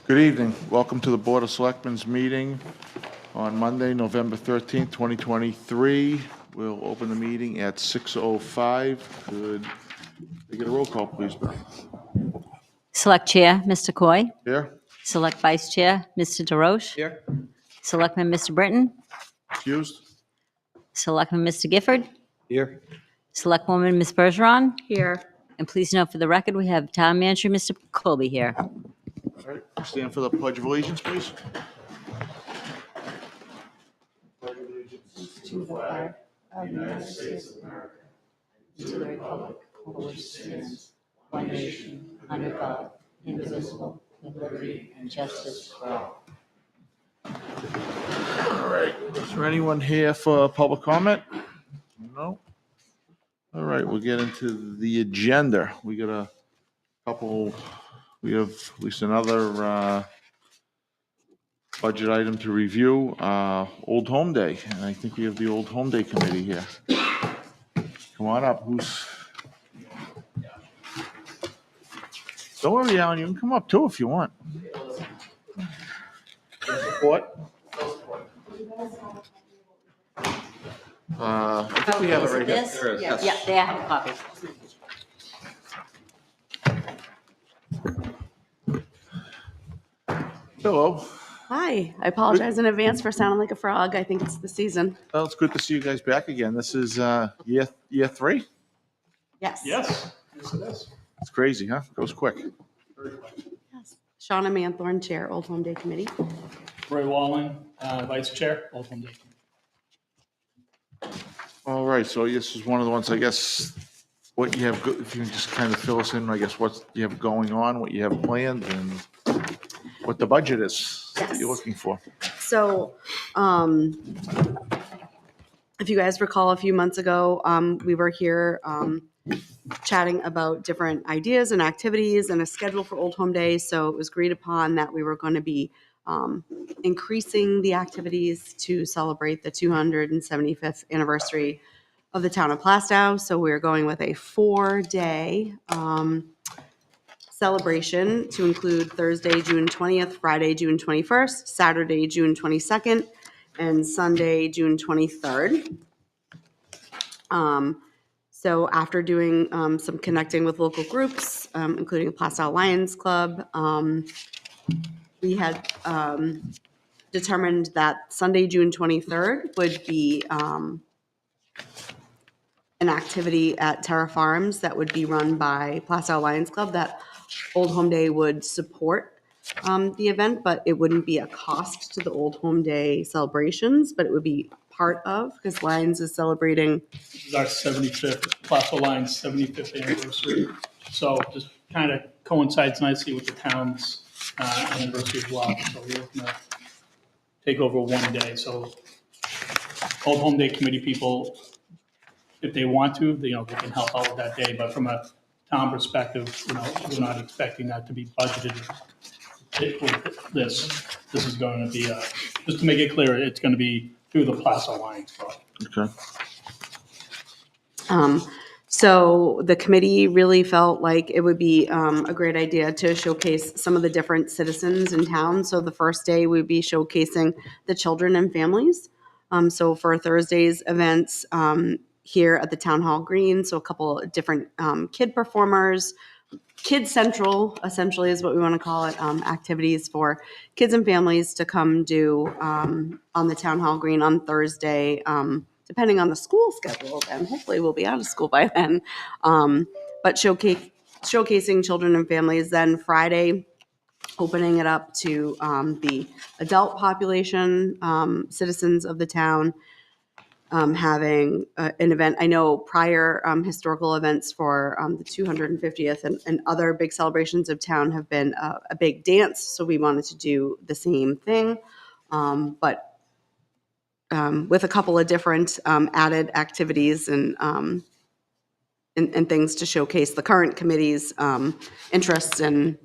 Good evening. Welcome to the Board of Selectmen's meeting on Monday, November 13th, 2023. We'll open the meeting at 6:05. Could we get a roll call, please, Beth? Select Chair, Mr. Coy. Here? Select Vice Chair, Mr. DeRoche. Here. Selectman, Mr. Britton. Excused? Selectman, Mr. Gifford. Here. Selectwoman, Ms. Bergeron. Here. And please note for the record, we have Town Manager, Mr. Colby here. All right, stand for the Pledge of Allegiance, please. To the flag of the United States of America, to the republic for which stands one nation, under God, indivisible, with liberty and justice for all. All right, is there anyone here for public comment? No? All right, we'll get into the agenda. We got a couple, we have at least another budget item to review, Old Home Day, and I think we have the Old Home Day Committee here. Come on up, don't worry, Alan, you can come up too if you want. Support? I think we have it right here. This? Yeah, they have a copy. Hello. Hi, I apologize in advance for sounding like a frog. I think it's the season. Well, it's good to see you guys back again. This is year 3? Yes. Yes, yes it is. It's crazy, huh? Goes quick. Yes. Shauna Manthorn, Chair, Old Home Day Committee. Roy Walling, Vice Chair, Old Home Day. All right, so this is one of the ones, I guess, what you have, if you can just kind of fill us in, I guess, what you have going on, what you have planned, and what the budget is that you're Yes. looking for. So, if you guys recall, a few months ago, we were here chatting about different ideas and activities and a schedule for Old Home Day. So it was agreed upon that we were going to be increasing the activities to celebrate the 275th anniversary of the town of Plastow. So we're going with a 4-day celebration to include Thursday, June 20th, Friday, June 21st, Saturday, June 22nd, and Sunday, June 23rd. So after doing some connecting with local groups, including the Plastow Lions Club, we had determined that Sunday, June 23rd would be an activity at Terra Farms that would be run by Plastow Lions Club that Old Home Day would support the event, but it wouldn't be a cost to the Old Home Day celebrations, but it would be part of, because Lions is celebrating. This is our 75th, Plastow Lions 75th anniversary. So just kind of coincides nicely with the town's anniversary as well. So we're looking to take over one day. So Old Home Day Committee people, if they want to, they can help out with that day. But from a town perspective, we're not expecting that to be budgeted with this. This is going to be, just to make it clear, it's going to be through the Plastow Lions Club. Okay. So the committee really felt like it would be a great idea to showcase some of the different citizens in town. So the first day we'd be showcasing the children and families. So for Thursday's events here at the Town Hall Green, so a couple of different kid performers, Kid Central essentially is what we want to call it, activities for kids and families to come do on the Town Hall Green on Thursday, depending on the school schedule, and hopefully we'll be out of school by then. But showcasing children and families. Then Friday, opening it up to the adult population, citizens of the town, having an event. I know prior historical events for the 250th and other big celebrations of town have been a big dance, so we wanted to do the same thing, but with a couple of different added activities and things to showcase the current committee's interests and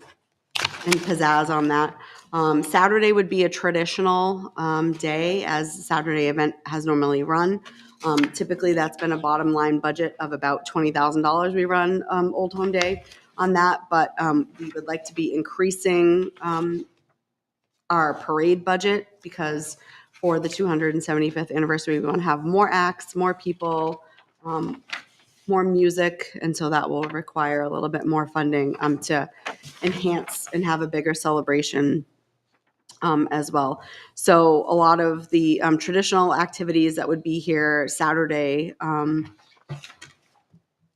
pizzazz on that. Saturday would be a traditional day, as the Saturday event has normally run. Typically, that's been a bottom line budget of about $20,000 we run Old Home Day on that, but we would like to be increasing our parade budget, because for the 275th anniversary, we want to have more acts, more people, more music, and so that will require a little bit more funding to enhance and have a bigger celebration as well. So a lot of the traditional activities that would be here Saturday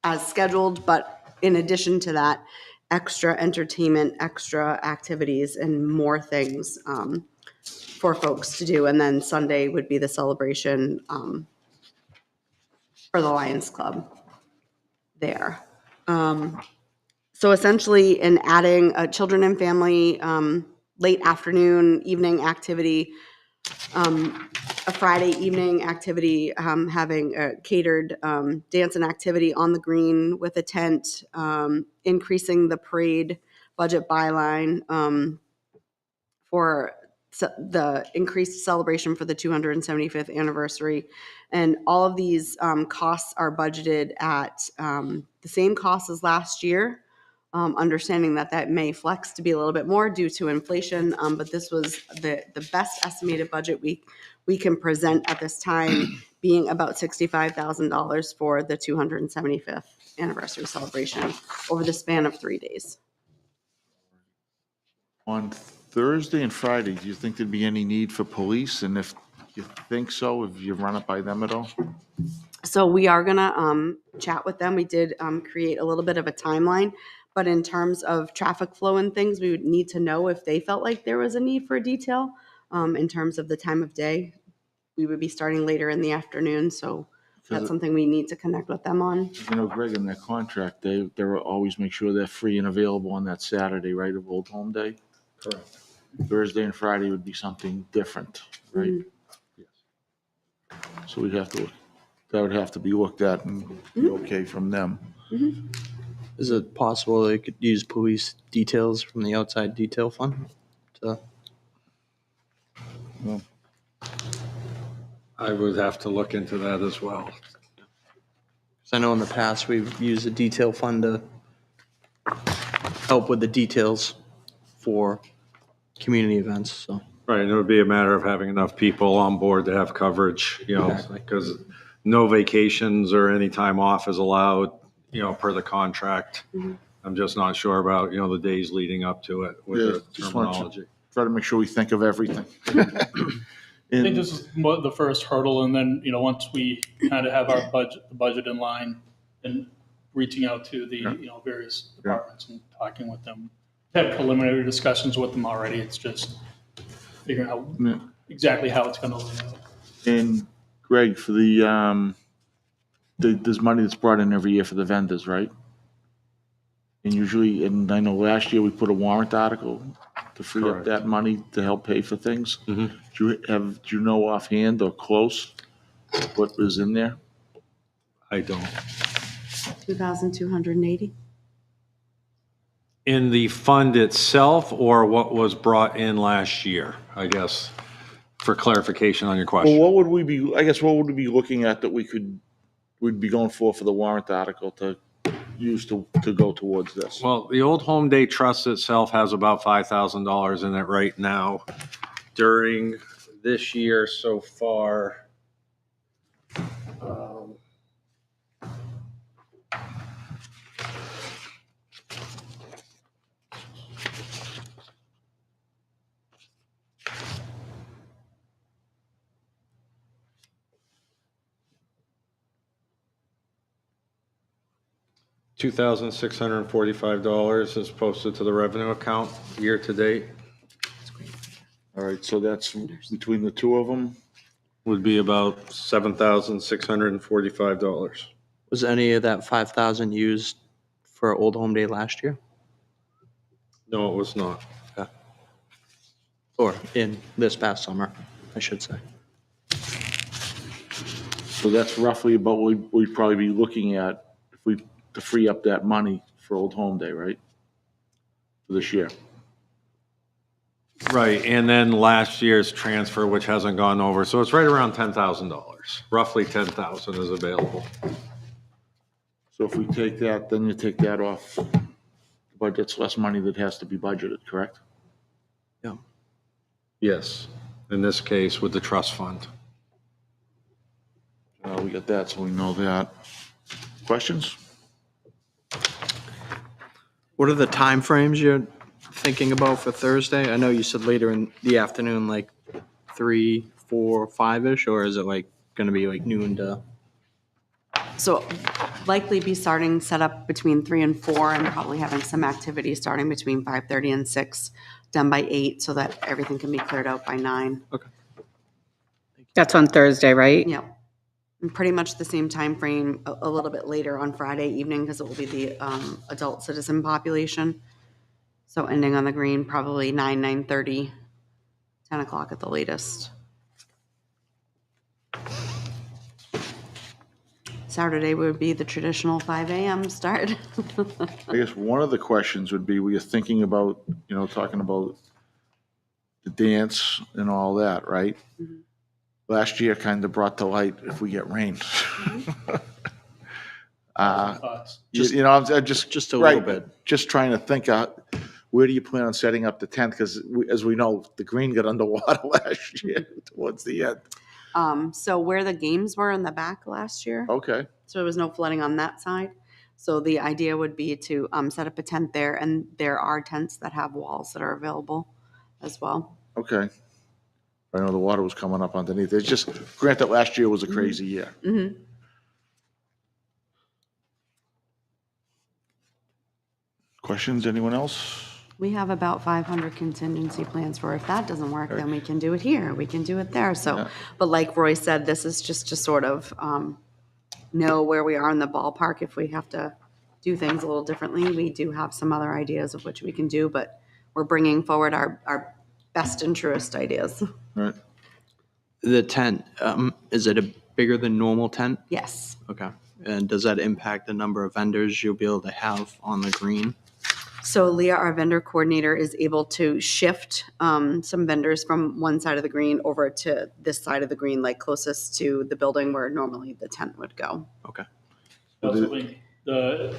as scheduled, but in addition to that, extra entertainment, extra activities, and more things for folks to do. And then Sunday would be the celebration for the Lions Club there. So essentially, in adding a children and family late afternoon, evening activity, a Friday evening activity, having a catered dance and activity on the green with a tent, increasing the parade budget byline for the increased celebration for the 275th anniversary. And all of these costs are budgeted at the same cost as last year. Understanding that that may flex to be a little bit more due to inflation, but this was the best estimated budget we can present at this time, being about $65,000 for the 275th anniversary celebration over the span of 3 days. On Thursday and Friday, do you think there'd be any need for police? And if you think so, have you run it by them at all? So we are gonna chat with them. We did create a little bit of a timeline, but in terms of traffic flow and things, we would need to know if they felt like there was a need for a detail. In terms of the time of day, we would be starting later in the afternoon, so that's something we need to connect with them on. You know, Greg, in their contract, they're always make sure they're free and available on that Saturday, right, of Old Home Day? Correct. Thursday and Friday would be something different, right? Yes. So that would have to be looked at and be okay from them. Is it possible they could use police details from the outside detail fund? I would have to look into that as well. Because I know in the past we've used the detail fund to help with the details for community events, so. Right, and it would be a matter of having enough people on board to have coverage, Exactly. because no vacations or any time off is allowed, per the contract. I'm just not sure about, the days leading up to it with Yeah, the just want to terminology. try to make sure we think of everything. I think this is the first hurdle, and then, once we kind of have our the budget in line, and reaching out to the, various departments and talking with them. Had preliminary discussions with them already, it's just figuring out Yeah. exactly how it's gonna lay out. And Greg, for there's money that's brought in every year for the vendors, right? And usually, and I know last year we put a warrant article to free up Correct. that money to help pay for things. Mhm. Do you know offhand or close what was in there? I don't. 2,280. In the fund itself, or what was brought in last year, I guess, for clarification on your Well, question? what would we be looking at that we'd be going for the warrant article to use to go towards this? Well, the Old Home Day Trust itself has about $5,000 in it right now. During this year so far, $2,645 is posted to the revenue account year to date. All right, so that's between the two of them. Would be about $7,645. Was any of that 5,000 used for Old Home Day last year? No, it was not. Or in this past summer, I should say. So that's roughly about what we'd probably be looking at to free up that money for Old Home Day, right? For this year. Right, and then last year's transfer, which hasn't gone over, so it's right around $10,000. Roughly $10,000 is available. So if we take that, then you take that off the budget's less money that has to be budgeted, correct? Yeah. Yes, in this case with the trust fund. We got that, so we know that. Questions? What are the timeframes you're thinking about for Thursday? I know you said later in the afternoon, like 3, 4, 5-ish, or is it like gonna be like noon to? So likely be starting setup between 3 and 4 and probably having some activity starting between 5:30 and 6, done by 8 so that everything can be cleared out by 9. Okay. That's on Thursday, right? Yep. And pretty much the same time frame, a little bit later on Friday evening because it will be the adult citizen population. So ending on the green, probably 9, 9:30, 10 o'clock at the latest. Saturday would be the traditional 5 a.m. start. I guess one of the questions would be, were you thinking about, talking about the dance and all that, right? Mhm. Last year kind of brought to light if we get rain. Thoughts? I'm just. Just a right, little bit. Just trying to think, where do you plan on setting up the tent? Because as we know, the green got underwater last year towards the end. So where the games were in the back last year, Okay, so there was no flooding on that side. So the idea would be to set up a tent there, and there are tents that have walls that are available as well. okay. I know the water was coming up underneath. It's just, granted, last year was a crazy year. Mm-hmm. Questions, anyone else? We have about 500 contingency plans for if that doesn't work, then we can do it here, we can do it there. So, Yeah. but like Roy said, this is just to sort of know where we are in the ballpark. If we have to do things a little differently, we do have some other ideas of which we can do, but we're bringing forward our best and truest ideas. Right. The tent, is it a bigger than normal tent? Yes. Okay. And does that impact the number of vendors you'll be able to have on the green? So Leah, our vendor coordinator, is able to shift some vendors from one side of the green over to this side of the green, like closest to the building where normally the tent would go. Okay. Also, it'll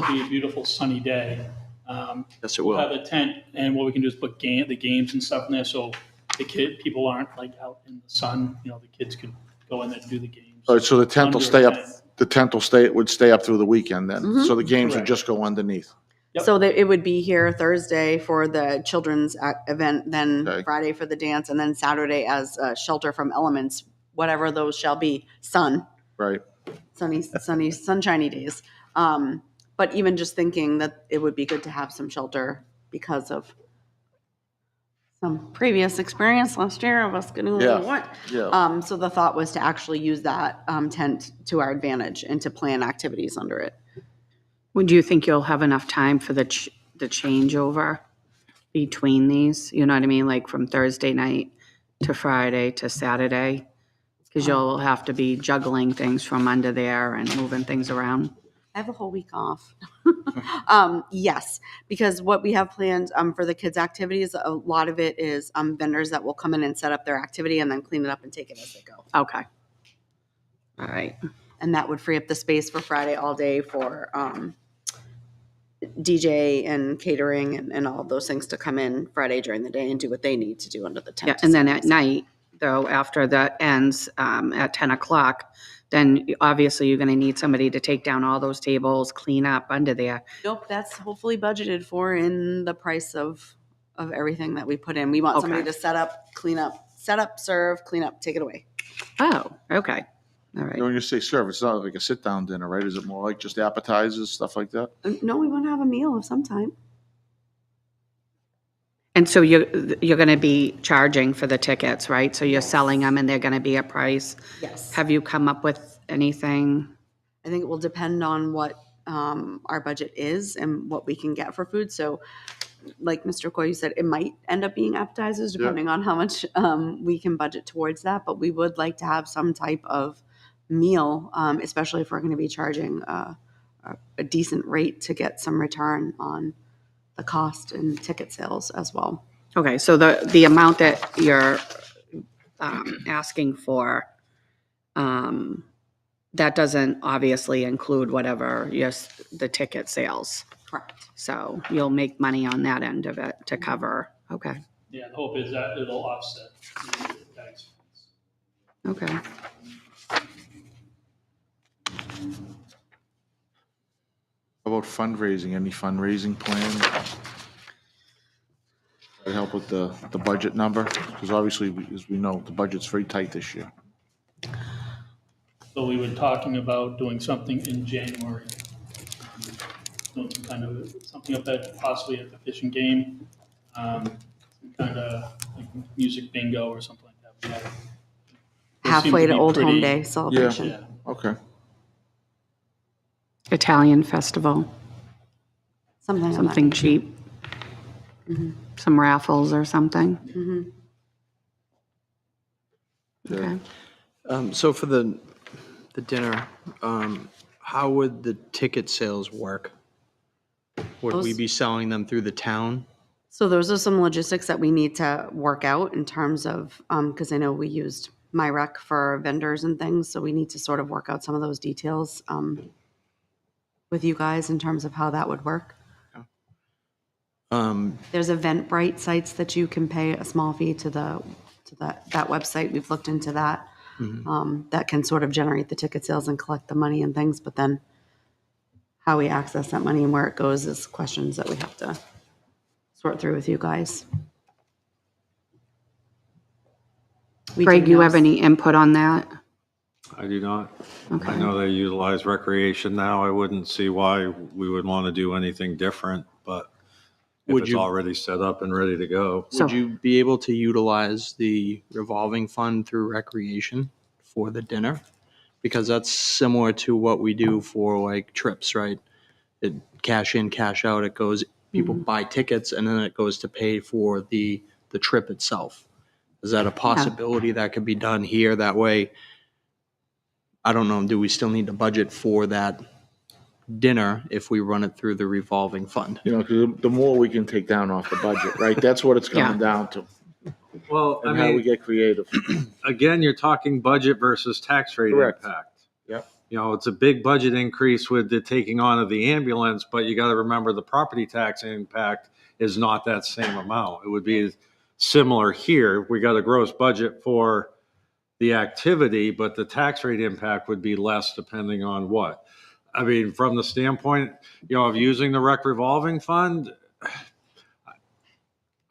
be a beautiful sunny day. Yes, it We'll have will. a tent, and what we can do is put the games and stuff in there, so people aren't like out in the sun. The kids could go in there and do the games. All right, so the tent will Under stay a up, tent. the tent would stay up through the weekend then? Mhm. So the games would Correct. just go underneath? Yep. So that it would be here Thursday for the children's event, then Okay. Friday for the dance, and then Saturday as shelter from elements, whatever those shall be, Right, sunshiny days. But even just thinking that it would be good to have some shelter because of some previous experience last year of us getting a little Yeah. wet. yeah. So the thought was to actually use that tent to our advantage and to plan activities under it. Would you think you'll have enough time for the changeover between these? You know what I mean? Like from Thursday night to Friday to Saturday? Because you'll have to be juggling things from under there and moving things around. I have a whole week off. Yes, because what we have planned for the kids' activities, a lot of it is vendors that will come in and set up their activity and then clean it up and take it as they go. Okay. All right. And that would free up the space for Friday all day for DJ and catering and all of those things to come in Friday during the day and do what they need to do under the tent. Yeah, and then at night, though, after that ends at 10 o'clock, then obviously you're going to need somebody to take down all those tables, clean up under there. Nope, that's hopefully budgeted for in the price of everything that we put in. We want somebody Okay. to set up, clean up, serve, clean up, take it away. Oh, okay. All right. When you say serve, it's not like a sit-down dinner, right? Is it more like just appetizers, stuff like that? No, we want to have a meal of some time. And so you're going to be charging for the tickets, right? So you're selling them and they're going to be a price. Yes. Have you come up with anything? I think it will depend on what our budget is and what we can get for food. So like Mr. Coy, you said, it might end up being appetizers depending on how much we can budget towards that. But we would like to have some type of meal, especially if we're going to be charging a decent rate to get some return on the cost and ticket sales as well. Okay, so the amount that you're asking for, that doesn't obviously include whatever, the ticket sales. Correct. So you'll make money on that end of it to cover, okay. Yeah, the hope is that it'll offset that expense. Okay. How about fundraising? Any fundraising plan? Try to help with the budget number? Because obviously, as we know, the budget's very tight this year. So we were talking about doing something in January. Doing some kind of, something up at, possibly at the fishing game. Some kind of like music bingo or something like that. We have- those seem Halfway to be Old Home pretty- Day celebration. Yeah, Okay. Italian festival, Something. something cheap. Some raffles or something. Okay. So for the dinner, how would the ticket sales work? Would we Those- be selling them through the town? So those are some logistics that we need to work out in terms of, because I know we used MyRec for vendors and things, so we need to sort of work out some of those details with you guys in terms of how that would work. There's Eventbrite sites that you can pay a small fee to that website. We've looked into that. That can sort of generate the ticket sales and collect the money and things, but then how we access that money and where it goes is questions that we have to sort through with you guys. We Greg, do you know- have any input on that? I do not. Okay. I know they utilize recreation now. I wouldn't see why we would want to do anything different, but if Would it's you- already set up and ready to go. So- Would you be able to utilize the revolving fund through recreation for the dinner? Because that's similar to what we do for like trips, right? It cash in, cash out, it goes, people buy tickets and then it goes to pay for the trip itself. Is that a possibility that could be done here? That way, I don't know, do we still need to budget for that dinner if we run it through the revolving fund? You know, 'cause the more we can take down off the budget, right? That's what it's coming down to. Well, And how we get creative. again, you're talking budget versus tax rate Correct. impact. Yep. You know, it's a big budget increase with the taking on of the ambulance, but you got to remember the property tax impact is not that same amount. It would be similar here. We got a gross budget for the activity, but the tax rate impact would be less depending on what. I mean, from the standpoint, of using the rec revolving fund,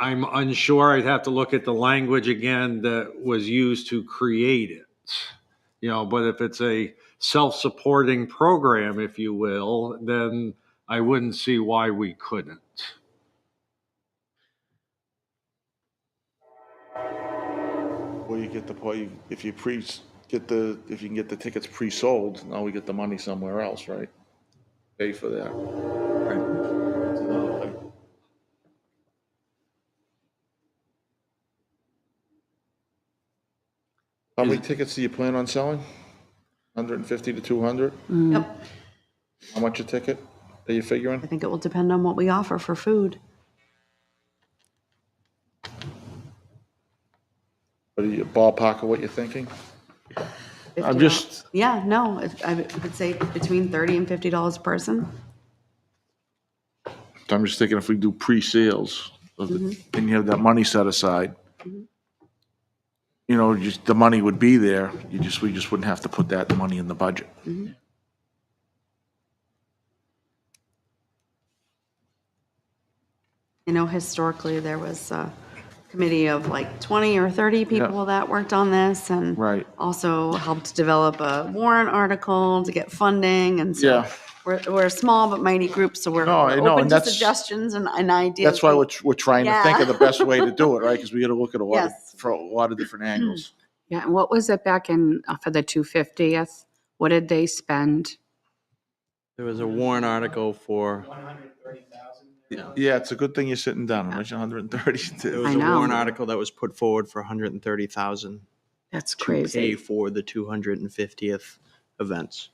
I'm unsure. I'd have to look at the language again that was used to create it. But if it's a self-supporting program, if you will, then I wouldn't see why we couldn't. Well, you get the point, if you if you can get the tickets pre-sold, now we get the money somewhere else, right? Pay for that. That's another thing. How many tickets do you plan on selling? 150 to 200? Yep. How much a ticket are you figuring? I think it will depend on what we offer for food. What do you, ballpark of what you're thinking? I'm $50. just, Yeah, no, I would say between $30 and $50 a person. I'm just thinking if we do pre-sales, and you have that money set aside, just the money would be there, we just wouldn't have to put that money in the budget. Historically, there was a committee of like 20 or 30 people that worked on this and Right. also helped develop a warrant article to get funding. And so Yeah. we're a small but mighty group, so we're No, I know, open and to that's- suggestions and ideas. That's why we're trying to think of the Yeah. best way to do it, right? Because we got to look at Yes. for a lot of different angles. Yeah, and what was it back in, for the 250th? What did they spend? There was a warrant article for, Yeah, it's a good thing you're sitting down. Imagine 130. there was I a know. warrant article that was put forward for 130,000 That's to pay crazy. for the 250th events.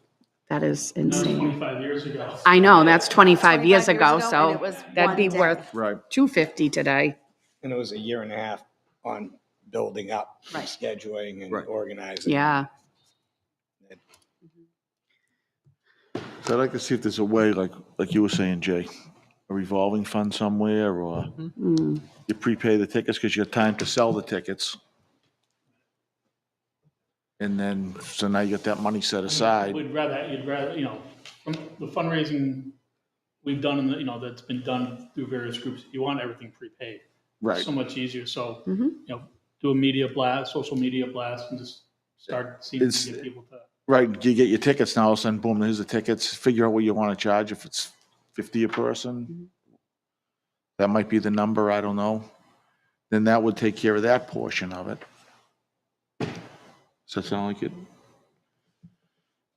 That is That was insane. 25 years ago. I know, that's 25 years 25 ago, years ago, so and it was that'd be one day. worth Right. 250 today. And it was a year and a half on building up, and Right. scheduling and Right. organizing. Yeah, So I'd like to see if there's a way, like you were saying, Jay, a a revolving fund somewhere, or you prepay the tickets because you have time to sell the tickets. And then, so now you got that money set aside. You'd rather, from the fundraising we've done that's been done through various groups, you want everything prepaid. Right. So much easier. So, do a media blast, social media blast, and just start seeing It's- to get people to. Right, you get your tickets now, all of a sudden, boom, here's the tickets, figure out what you want to charge, if it's 50 a person. That might be the number, I don't know. Then that would take care of that portion of it. Does that sound like it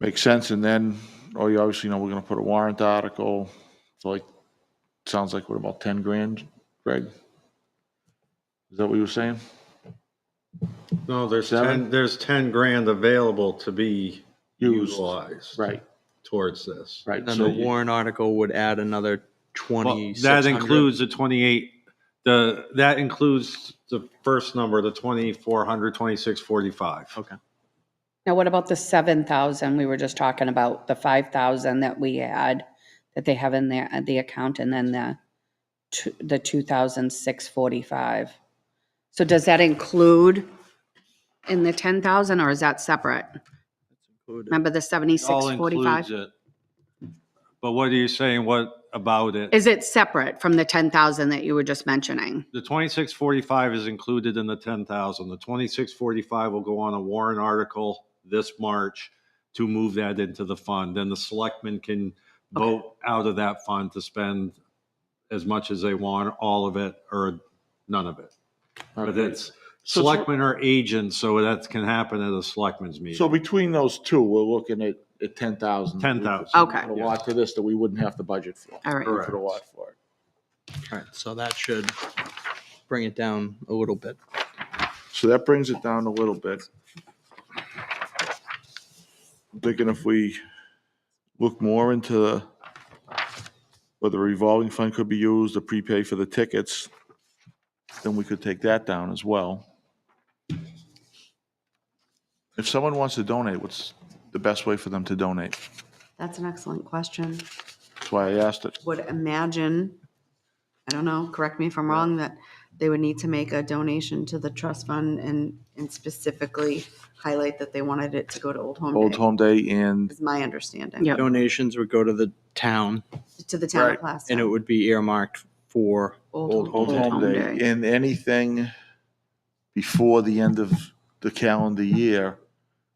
makes sense? And then, oh, you obviously know we're gonna put a warrant article, so like, sounds like what, about 10 grand, Greg? Is that what you were saying? No, there's Seven? there's 10 grand available to be Used. utilized Right, towards this. right. Then So the you- warrant article would add another Well, 2,600. that includes the 28, that includes the first number, the 2,400, 2,645. Okay. Now, what about the 7,000 we were just talking about, the 5,000 that we had, that they have in there, the account, and then the 2,645? So does that include in the 10,000, or is that separate? Remember the All 7,645? includes it. But what are you saying, what about it? Is it separate from the 10,000 that you were just mentioning? The 2,645 is included in the 10,000. The 2,645 will go on a warrant article this March to move that into the fund. Then the selectmen can vote out of that fund to spend as much as they want, all of it or none of it. But Okay. it's, selectmen are agents, so that can happen at a selectmen's meeting. So between those two, we're looking at 10,000. 10,000. Okay. A lot to this that we wouldn't have to budget for. All right. We put a lot for it. All right, so that should bring it down a little bit. So that brings it down a little bit. I'm thinking if we look more into whether the revolving fund could be used to prepay for the tickets, then we could take that down as well. If someone wants to donate, what's the best way for them to donate? That's an excellent question. That's why I asked it. Would imagine, I don't know, correct me if I'm wrong, that they would need to make a donation to the trust fund and specifically highlight that they wanted it to go to Old Home Old Day, Home Day and, is my understanding. Yep. Donations would go to the town, To the town Right. of Plastow. and it would be earmarked for Old Old Old Home Day. Home Day, and anything before the end of the calendar year,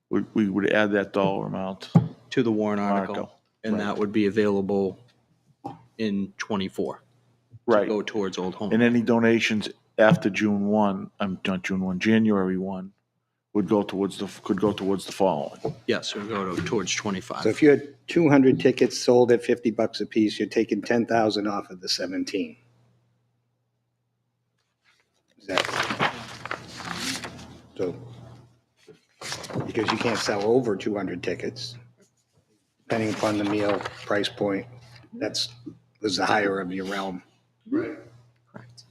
we would add that dollar amount. To the warrant article, Article, and right. that would be available in '24. Right. Go towards Old Home. And any donations after June 1, not June 1, January 1, would go towards could go towards the following. Yes, it would go towards So 25. if you had 200 tickets sold at $50 a piece, you're taking 10,000 off of the 17. Is that? So, because you can't sell over 200 tickets, depending upon the meal price point, was the higher of your realm. Correct.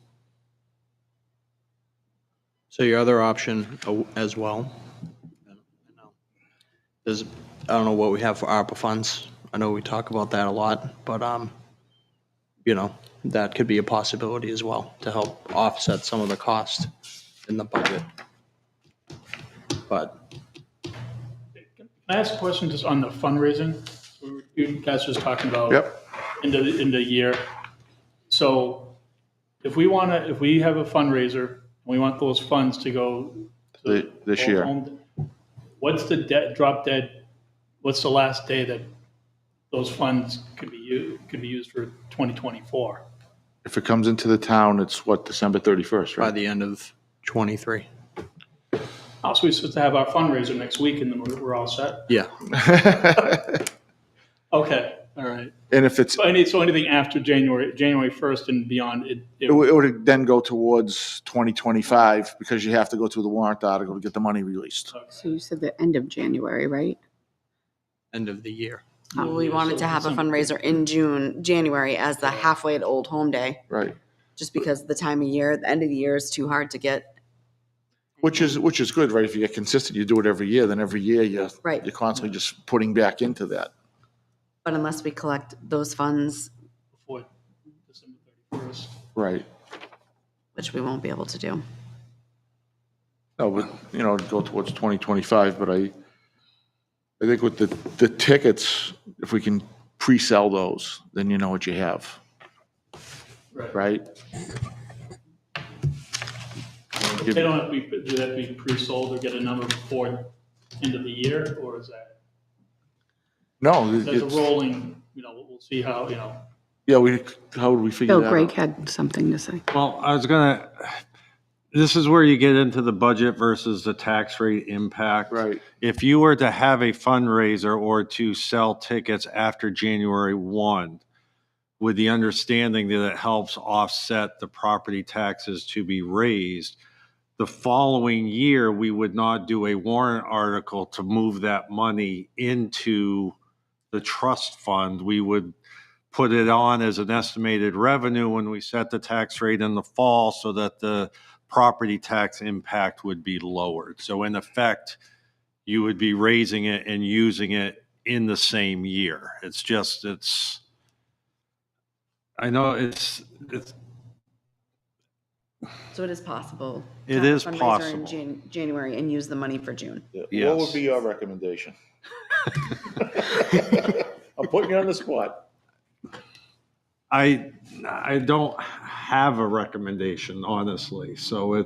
So your other option as well, is, I don't know what we have for ARPA funds. I know we talk about that a lot, but, that could be a possibility as well to help offset some of the cost in the budget. But Can I ask a question just on the fundraising? You guys were just talking about. Yep. In the year. So if we have a fundraiser, we want those funds to go. to This Old year. Home, what's the drop dead, what's the last day that those funds could be used for 2024? If it comes into the town, it's what, December 31st, by right? the end of '23. Oh, so we're supposed to have our fundraiser next week and then we're all set? Yeah, Okay, all right. And if it's, So anything after January 1st and beyond, it would then go towards 2025 because you have to go through the warrant article to get the money released. So you said the end of January, right? end of the year. Well, we wanted to have a fundraiser in January as the halfway to Old Home Day, Right. just because the time of year, the end of the year is too hard to get. Which is good, right? If you get consistent, you do it every year, then every year Right. you're constantly just putting back into that. But unless we collect those funds before December first. Right. which we won't be able to do. No, but, go towards 2025, but I think with the tickets, if we can pre-sell those, then you know what you have, right? They don't have to be, do they have to be pre-sold or get a number before end of the year, or is that, No, that's a it's, rolling, we'll see how, yeah, how would we figure Bill, that Greg out? had something to say. Well, this is where you get into the budget versus the tax rate impact. Right. If you were to have a fundraiser or to sell tickets after January 1, with the understanding that it helps offset the property taxes to be raised, the following year, we would not do a warrant article to move that money into the trust fund. We would put it on as an estimated revenue when we set the tax rate in the fall so that the property tax impact would be lowered. So in effect, you would be raising it and using it in the same year. I know it's So it is possible. It to have a is fundraiser in possible. January and use the money for June. What would be your recommendation? I'm putting you on the spot. I don't have a recommendation, honestly. So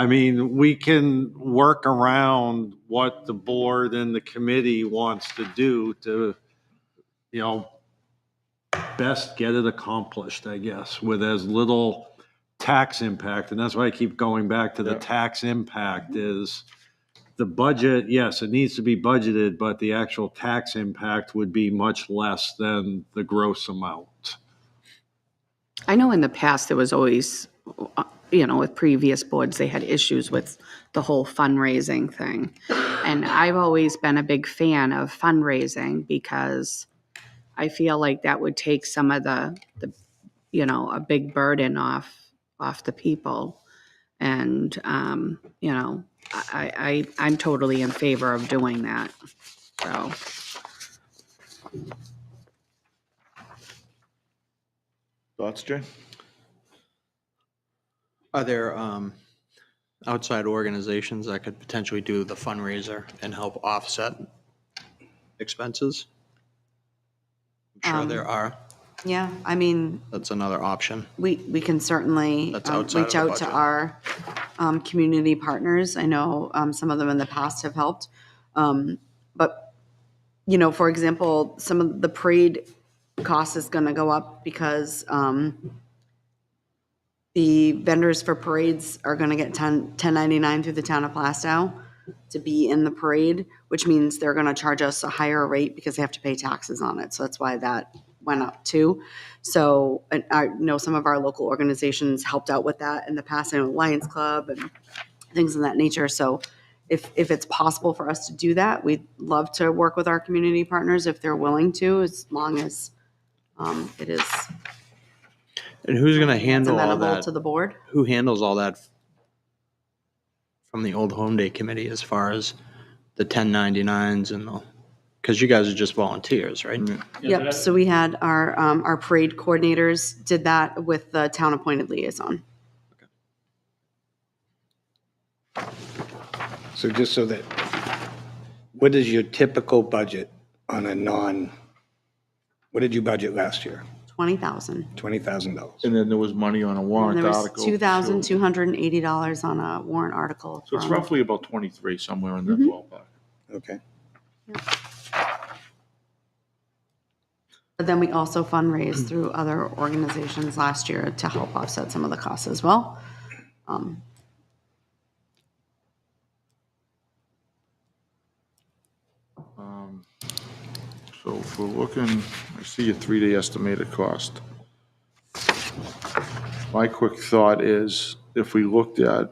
we can work around what the board and the committee wants to do to, best get it accomplished, I guess, with as little tax impact. And that's why I keep going back to the Yeah. tax impact is the budget. Yes, it needs to be budgeted, but the actual tax impact would be much less than the gross amount. I know in the past there was always, with previous boards, they had issues with the whole fundraising thing. And I've always been a big fan of fundraising because I feel like that would take some of the a big burden off the people. And, I'm totally in favor of doing that. So, Thoughts, Jay? Are there outside organizations that could potentially do the fundraiser and help offset expenses? I'm sure there are. Yeah, I mean, That's another option. we can certainly That's outside reach of the out to budget. our community partners. I know some of them in the past have helped. But, for example, some of the parade cost is going to go up because the vendors for parades are going to get 1099 through the town of Plastow to be in the parade, which means they're going to charge us a higher rate because they have to pay taxes on it. So that's why that went up too. So and I know some of our local organizations helped out with that in the past, I know Lions Club and things of that nature. So if it's possible for us to do that, we'd love to work with our community partners if they're willing to, as long as it is And who's going to that's handle all amenable that? to the board. Who handles all that from the Old Home Day Committee as far as the 1099s and the, because you guys are just volunteers, right? Yep, so we had our parade coordinators did that with the town appointed liaison. So just so that, what is your typical budget on what did you budget last year? $20,000. $20,000. And then there was money on a And warrant there was article. $2,280 on a warrant article. So it's from- roughly about 23, somewhere in that Mhm. ballpark. Okay. But then we also fundraised through other organizations last year to help offset some of the costs as well. So if we're looking, I see a 3-day estimated cost. My quick thought is if we looked at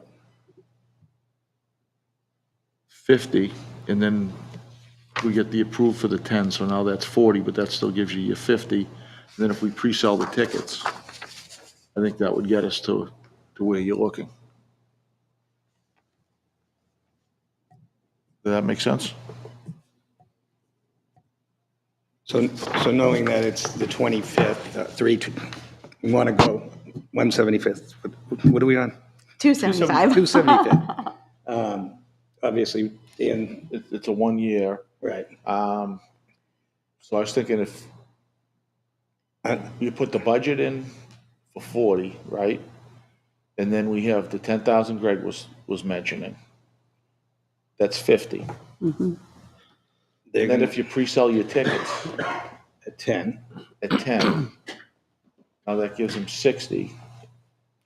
50 and then we get the approved for the 10, so now that's 40, but that still gives you your 50. And then if we pre-sell the tickets, I think that would get us to where you're looking. Does that make sense? So knowing that it's the 25th, We want to go 175th. What are we on? 275. 275th. Obviously, Dan, It's a 1 year. right. So I was thinking if Uh, you put the budget in for 40, right? And then we have the 10,000 Greg was mentioning. That's 50. They're And then going if you pre-sell your tickets at 10, at 10, now that gives them 60.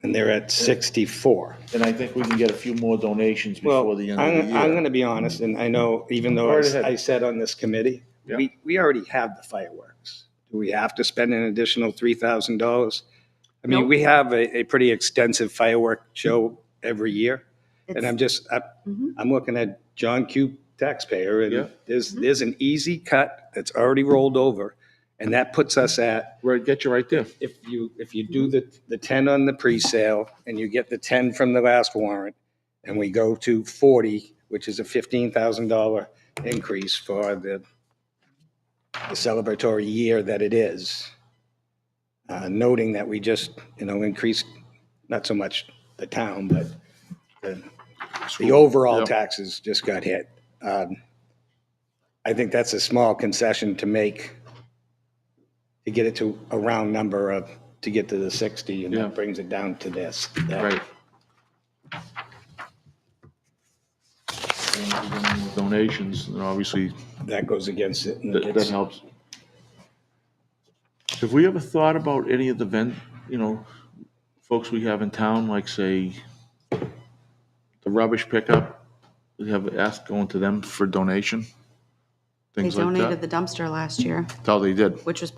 and they're at 64. And I think we can get a few more donations Well, before the end of the I'm year. going to be honest, and I know, even though Go right ahead. I said on this committee, Yeah. we already have the fireworks. Do we have to spend an additional $3,000? I mean, Nope. we have a pretty extensive firework show every year. And It's- I'm looking at John Q. taxpayer, Yeah. and there's an easy cut that's already rolled over. And that puts us at, Right, get you right there. if you do the 10 on the pre-sale and you get the 10 from the last warrant, and we go to 40, which is a $15,000 increase for the celebratory year that it is, noting that we just, increased, not so much the town, but the overall Yep. taxes just got hit. I think that's a small concession to make, to get it to a round number of, to get to the 60, and Yeah. that brings it down to this. That- Right. Donations, and obviously, That goes against it. And it that gets- helps. Have we ever thought about any of the folks we have in town, like say, the rubbish pickup? We have asked going to them for donation? They Things like donated that? the dumpster last year, That's all they did. which was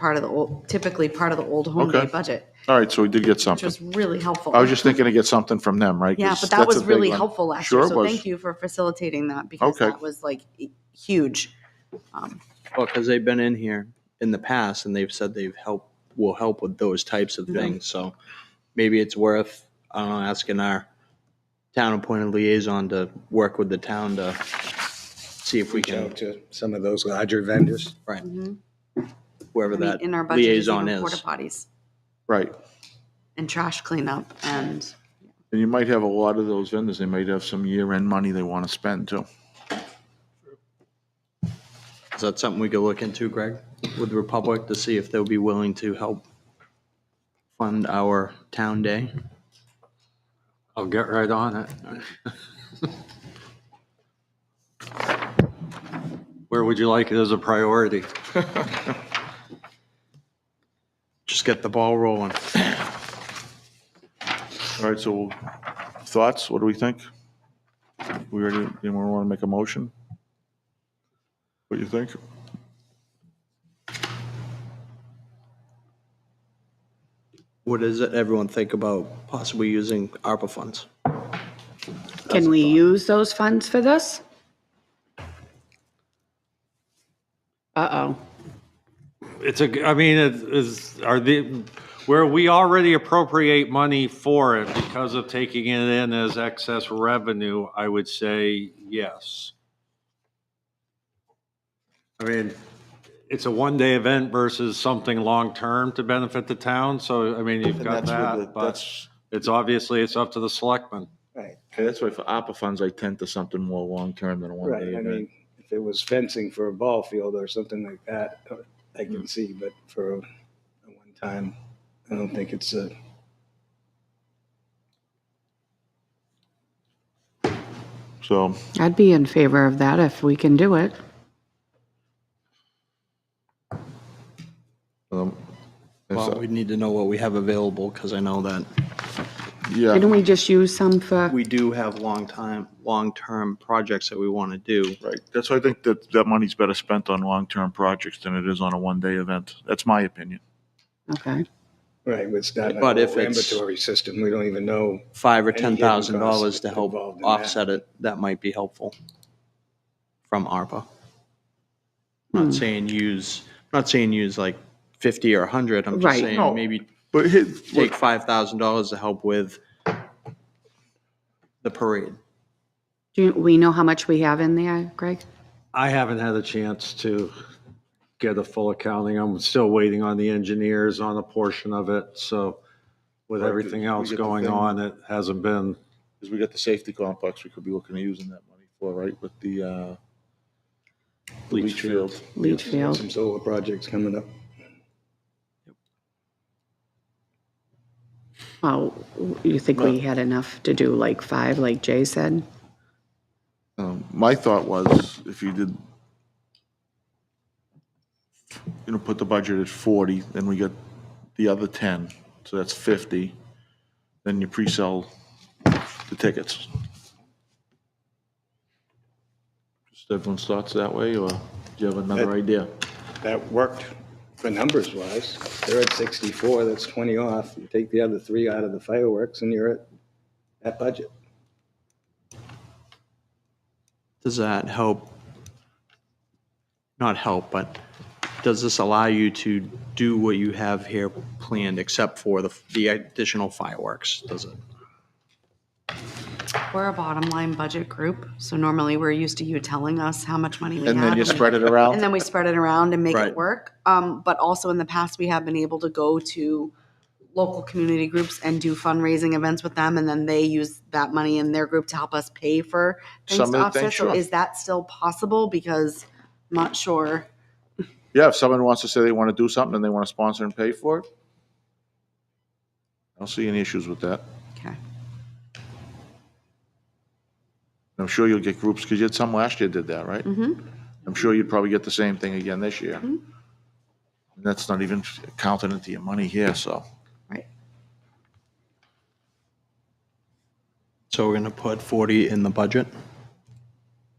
typically part of the old home Okay. day budget, All right, so we did get which something. was really helpful. I was just thinking to get something from them, right? Yeah, 'Cause but that that's was a big really one. helpful last Sure year. it So was. thank you for facilitating that because Okay. that was like huge. Well, because they've been in here in the past and they've said will help with those types of things. So maybe it's worth, I don't know, asking our town appointed liaison to work with the town to see if we Reach can, out to some of those larger vendors. right, Mm-hmm. whoever I mean, that in our budget is liaison even porta is. potties Right. and trash cleanup and And you might have a lot of those vendors, they might have some year-end money they want to spend too. Is that something we could look into, Greg, with Republic to see if they'll be willing to help fund our town day? I'll get right on it. Where would you like it as a priority? Just get the ball rolling. All right, so thoughts, what do we think? We ready, anyone want to make a motion? What do you think? What does everyone think about possibly using ARPA funds? Can we use those funds for this? Uh-oh. I mean, where we already appropriate money for it because of taking it in as excess revenue, I would say yes. I mean, it's a one-day event versus something long-term to benefit the town, so, I mean, you've And got that's where that, but that's, it's up to the selectmen. Right, that's why for ARPA funds, I tend to something more long-term than a right. one-day I event. mean, if it was fencing for a ball field or something like that, I can see, but for a one time, I don't think it's a. So, I'd be in favor of that if we can do it. if Well, so- we need to know what we have available, because I know that yeah, Didn't we just use some for, we do have long-term projects that we want to do. right. That's why I think that money's better spent on long-term projects than it is on a one-day event. That's my opinion. okay. Right, it's not a But if whole it's- ambulatory system, we don't even know. $5,000 or Any hidden $10,000 costs to help involved in that. offset it, that might be helpful from ARPA. I'm not saying use like 50 or 100, I'm just Right. saying No. maybe But take $5,000 to help with the parade. Do we know how much we have in there, Greg? I haven't had a chance to get a full accounting. I'm still waiting on the engineers on a portion of it, so with Right, everything we else get the going thing- on, it hasn't been, Because we got the safety complex we could be looking at using that money for, right, with the leach field. Leach field. Some solar projects coming up. Well, you think we had enough to do like 5, like Jay said? My thought was, if you did, put the budget at 40, then we got the other 10, so that's 50, then you pre-sell the tickets. Just everyone's thoughts that way, or do you have another idea? That worked for numbers wise. They're at 64, that's 20 off. You take the other 3 out of the fireworks and you're at budget. Does that help? Not help, but does this allow you to do what you have here planned except for the additional fireworks? Does it? We're a bottom line budget group, so normally we're used to you telling us how much money we have. And then you and we- spread it around? And then we spread it around and make Right. it work. But also in the past, we have been able to go to local community groups and do fundraising events with them, and then they use that money in their group to help us pay for things Some to of the things, offset. So sure. is that still possible? Because I'm not sure. Yeah, if someone wants to say they want to do something and they want to sponsor and pay for it, I don't see any issues with that. Okay. I'm sure you'll get groups, because you had some last year did that, right? Mm-hmm. I'm sure you'd probably get the same thing again this year. And that's not even counting into your money here, so. Right. So we're gonna put 40 in the budget?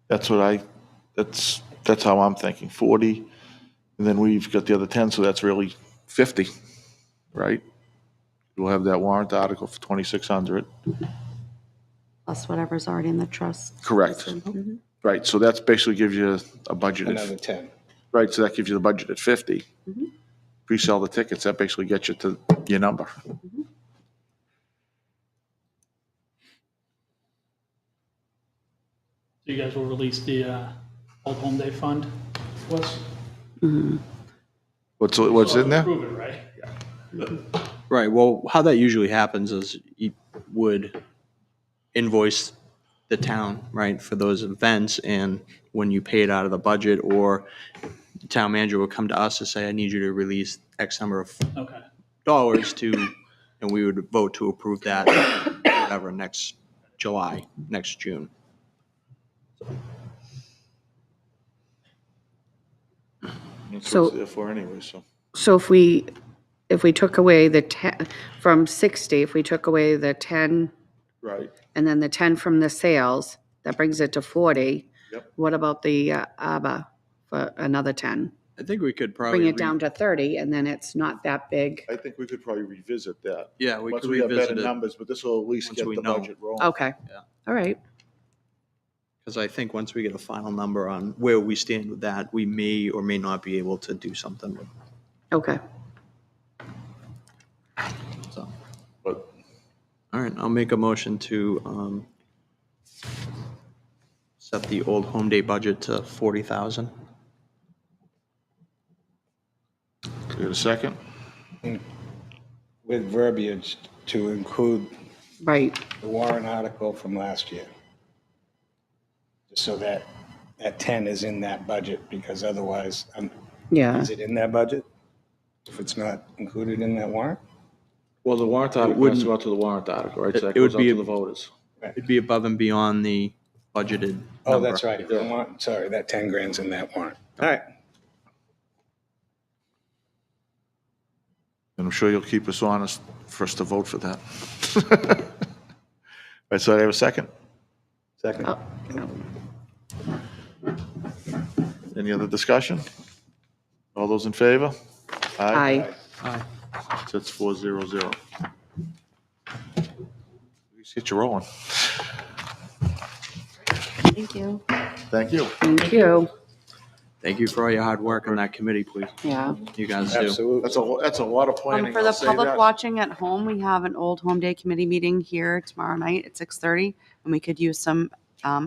That's how I'm thinking, 40, and then we've got the other 10, so that's really 50, right? We'll have that warrant article for 2,600. Plus whatever's already in the trust. Correct. Mhm. Right, so that's basically gives you a budget, Another 10. right, so that gives you the budget at 50. Mhm. Pre-sell the tickets, that basically gets you to your number. So you guys will release the Old Home Day Fund? What's What's in there? Prove it, right? Right, well, how that usually happens is you would invoice the town, right, for those events, and when you pay it out of the budget, or the town manager would come to us and say, I need you to release X number of Okay. dollars to, and we would vote to approve that, whatever, next July, next June. That's So- what it's there for anyway, so. So if we took away the 10, from 60, if we took away the 10 Right. and then the 10 from the sales, that brings it to 40. Yep. What about the ABBA for another 10? I think we could probably. Bring it down to 30, and then it's not that big. I think we could probably revisit that. Yeah, we Once could we have revisit better it, numbers, but this will at least once get we the know. budget rolling. Okay. Yeah. All right. because I think once we get a final number on where we stand with that, we may or may not be able to do something with Okay. so. But All right, I'll make a motion to set the old home day budget to 40,000. you got a second? With verbiage to include Right. the warrant article from last year. Just so that 10 is in that budget, because otherwise, Yeah. is it in that budget? If it's not included in that warrant? Well, the warrant article has wouldn't- to go out to the warrant article, right? So that It would goes out be to a- the voters. It'd be above and beyond the budgeted Oh, number. that's right. The warrant, sorry, that 10 grand's in that warrant. All right. And I'm sure you'll keep us honest for us to vote for that. Right, so I have a second. Second. Oh, Any other discussion? All those in favor? Aye. So it's 400. Let's get you rolling. Thank you. Thank you. Thank you. Thank you for all your hard work on that committee, please. Yeah. You guys do. Absolutely. That's a lot of planning. For I'll the say public that. watching at home, we have an Old Home Day Committee meeting here tomorrow night at 6:30, and we could use some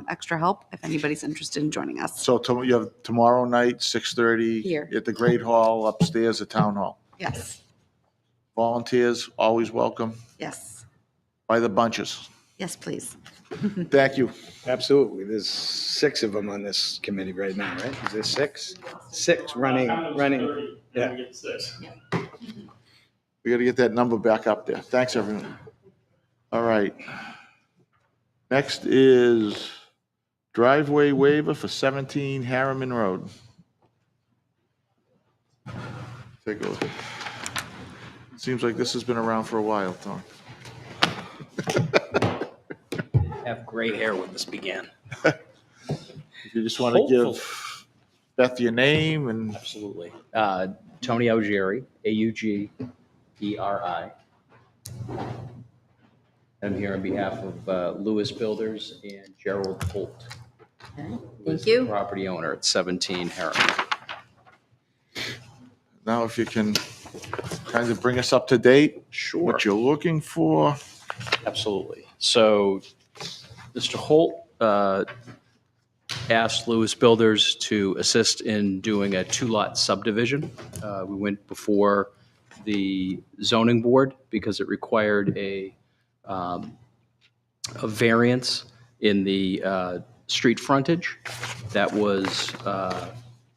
extra help if anybody's interested in joining us. So you have tomorrow night, 6:30. Here. At the Great Hall upstairs at Town Hall. Yes. Volunteers, always welcome, Yes, by the bunches. yes, please. Thank you. Absolutely. There's 6 of them on this committee right now, right? Is there 6? 6 running. Then Yeah. we get 6. We got to get that number back up there. Thanks, everyone. All right. Next is driveway waiver for 17 Harriman Road. Take a look. Seems like this has been around for a while, Tom. Have gray hair when this began. If you just want to give Beth your name and Absolutely. Tony Augeri, Augeri. I'm here on behalf of Lewis Builders and Gerald Holt. Thank you. Property owner at 17 Harriman. now if you can kind of bring us up to date, Sure. what you're looking for. Absolutely. So Mr. Holt asked Lewis Builders to assist in doing a 2-lot subdivision. We went before the zoning board because it required a variance in the street frontage that was,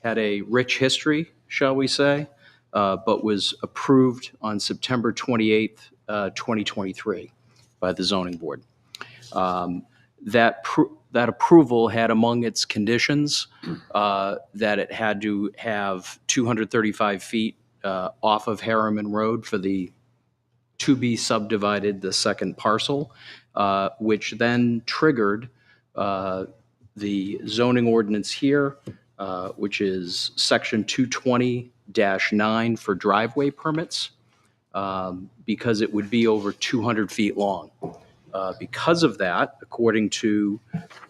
had a rich history, shall we say, but was approved on September 28th, 2023 by the zoning board. That approval had among its conditions that it had to have 235 feet off of Harriman Road for the to be subdivided, the second parcel, which then triggered the zoning ordinance here, which is section 220-9 for driveway permits, because it would be over 200 feet long. Because of that, according to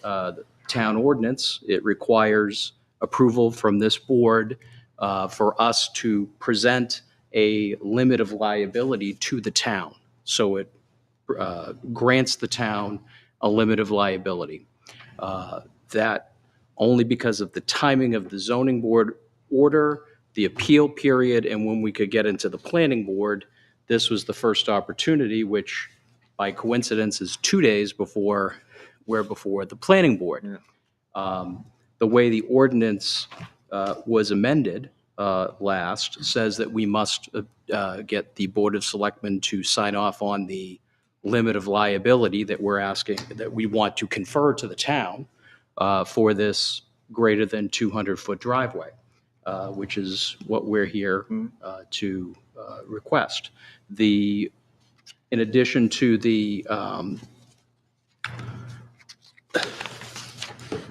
the town ordinance, it requires approval from this board for us to present a limit of liability to the town. So it grants the town a limit of liability. That only because of the timing of the zoning board order, the appeal period, and when we could get into the planning board, this was the first opportunity, which by coincidence is 2 days before we're before the planning board. The way the ordinance was amended last says that we must get the Board of Selectmen to sign off on the limit of liability that we're asking, that we want to confer to the town for this greater than 200-foot driveway, which is what we're here to request. In addition to the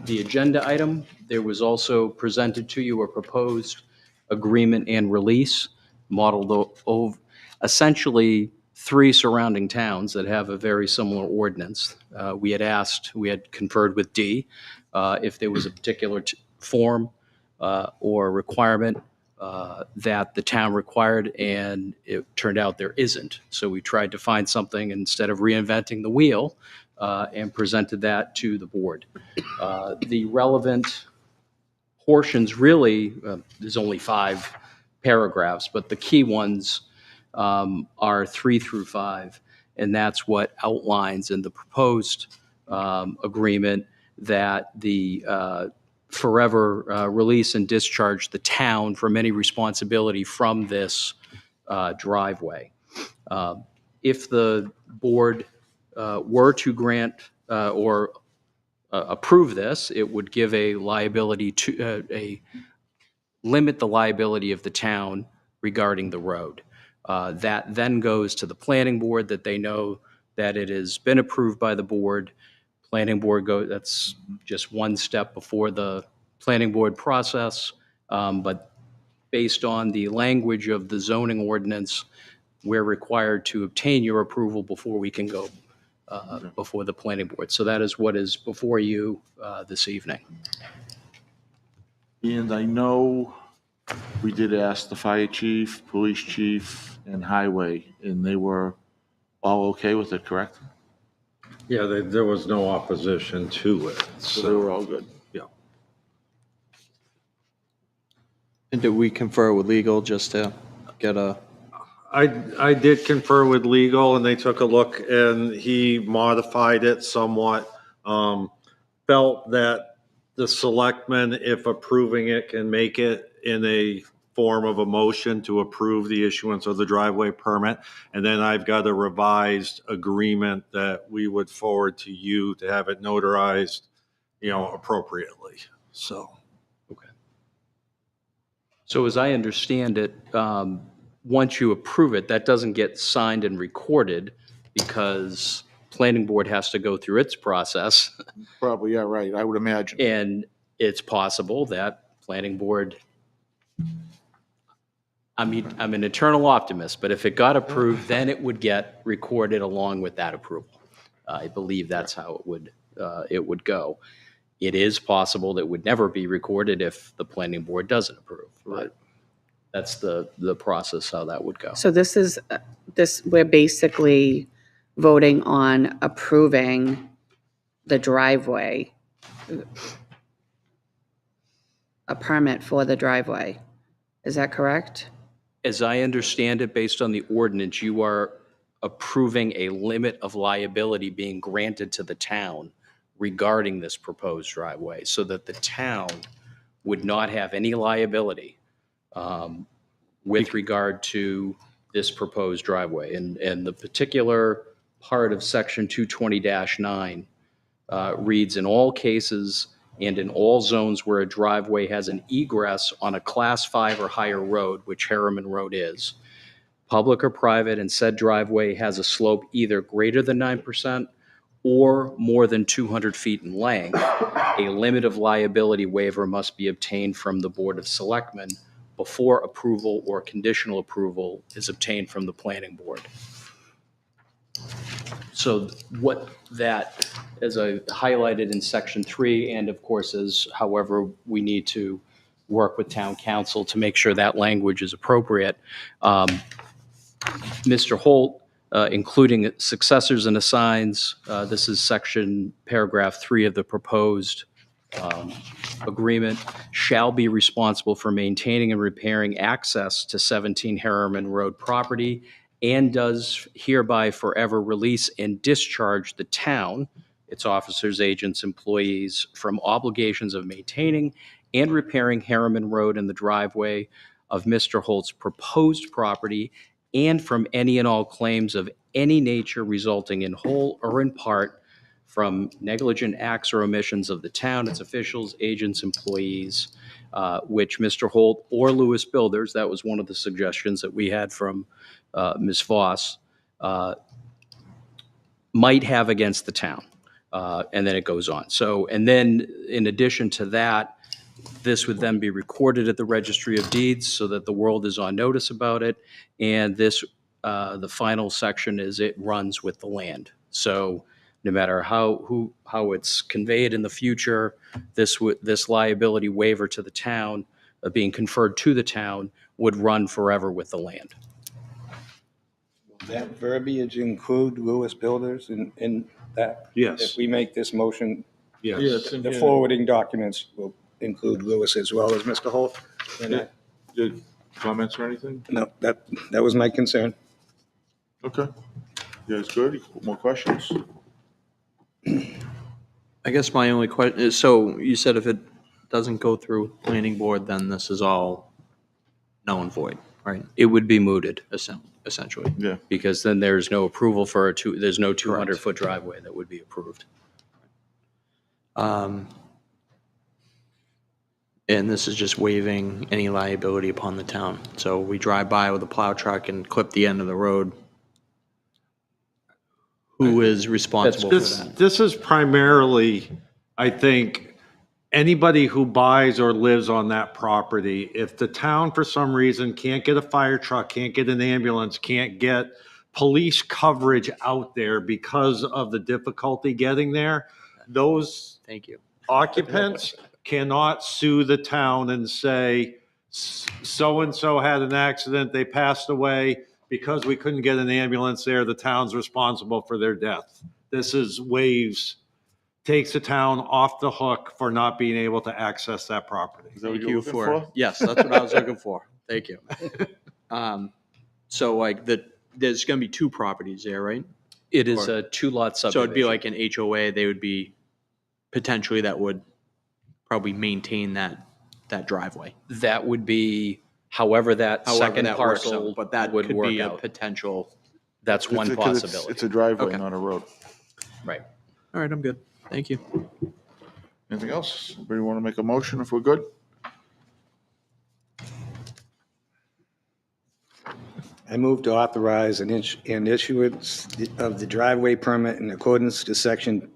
agenda item, there was also presented to you a proposed agreement and release modeled over essentially 3 surrounding towns that have a very similar ordinance. We had conferred with D if there was a particular form or requirement that the town required, and it turned out there isn't. So we tried to find something instead of reinventing the wheel and presented that to the board. The relevant portions really, there's only 5 paragraphs, but the key ones are 3 through 5, and that's what outlines in the proposed agreement that the forever release and discharge the town from any responsibility from this driveway. If the board were to grant or approve this, it would give a liability to limit the liability of the town regarding the road. That then goes to the planning board, that they know that it has been approved by the board. Planning board that's just one step before the planning board process. But based on the language of the zoning ordinance, we're required to obtain your approval before we can go before the planning board. So that is what is before you this evening. And I know we did ask the fire chief, police chief, and highway, and they were all okay with it, correct? Yeah, there was no opposition to it. So they were all good. Yeah. And did we confer with legal just to get a I did confer with legal and they took a look and he modified it somewhat. Felt that the selectmen, if approving it, can make it in a form of a motion to approve the issuance of the driveway permit. And then I've got a revised agreement that we would forward to you to have it notarized, appropriately. So. So as I understand it, once you approve it, that doesn't get signed and recorded because planning board has to go through its process. Probably, yeah, right, I would imagine. And it's possible that planning board, I mean, I'm an eternal optimist, but if it got approved, then it would get recorded along with that approval. I believe that's how it would go. It is possible that it would never be recorded if the planning board doesn't approve. Right. But that's the process how that would go. So we're basically voting on approving the driveway, a permit for the driveway. Is that correct? As I understand it, based on the ordinance, you are approving a limit of liability being granted to the town regarding this proposed driveway, so that the town would not have any liability with regard to this proposed driveway. And the particular part of section 220-9 reads, in all cases and in all zones where a driveway has an egress on a class 5 or higher road, which Harriman Road is, public or private, and said driveway has a slope either greater than 9% or more than 200 feet in length, a limit of liability waiver must be obtained from the Board of Selectmen before approval or conditional approval is obtained from the planning board. So what that, as I highlighted in section 3, and of course, as however we need to work with town council to make sure that language is appropriate, Mr. Holt, including successors and assigns, this is paragraph 3 of the proposed agreement, shall be responsible for maintaining and repairing access to 17 Harriman Road property, and does hereby forever release and discharge the town, its officers, agents, employees, from obligations of maintaining and repairing Harriman Road and the driveway of Mr. Holt's proposed property, and from any and all claims of any nature resulting in whole or in part from negligent acts or omissions of the town, its officials, agents, employees, which Mr. Holt or Lewis Builders, that was one of the suggestions that we had from Ms. Voss, might have against the town. And then it goes on. So, and then in addition to that, this would then be recorded at the Registry of Deeds so that the world is on notice about it. And this, the final section is it runs with the land. So no matter how it's conveyed in the future, this liability waiver to the town, being conferred to the town, would run forever with the land. That verbiage include Lewis Builders in that? Yes. If we make this motion, Yes. Yeah, it's in the here. forwarding documents will include Lewis as well as Mr. Holt? Yeah. Good comments or anything? No, that was my concern. Okay. You guys good? More questions? I guess my only question is, so you said if it doesn't go through planning board, then this is all null and void, right? It would be mooted, Essentially. Yeah. because then there's no approval for there's no 200-foot driveway that would be approved. And this is just waiving any liability upon the town. So we drive by with a plow truck and clip the end of the road. Who is responsible for that? This is primarily, I think, anybody who buys or lives on that property. If the town, for some reason, can't get a fire truck, can't get an ambulance, can't get police coverage out there because of the difficulty getting there, those Thank you. occupants cannot sue the town and say, so-and-so had an accident, they passed away. Because we couldn't get an ambulance there, the town's responsible for their death. This is takes the town off the hook for not being able to access that property. Is that what Thank you're you looking for, yes, that's what I was looking for. Thank you. So like there's going to be two properties there, right? It is a two-lot So subdivision. it'd be like an HOA, they would be potentially that would probably maintain that driveway. That would be however that However second that works out, parcel but that would could work be a out. potential. That's one It's- 'cause possibility. It's a driveway, Okay. not a road. Right. All right, I'm good. Thank you. Anything else? Anybody want to make a motion if we're good? I move to authorize an issuance of the driveway permit in accordance to section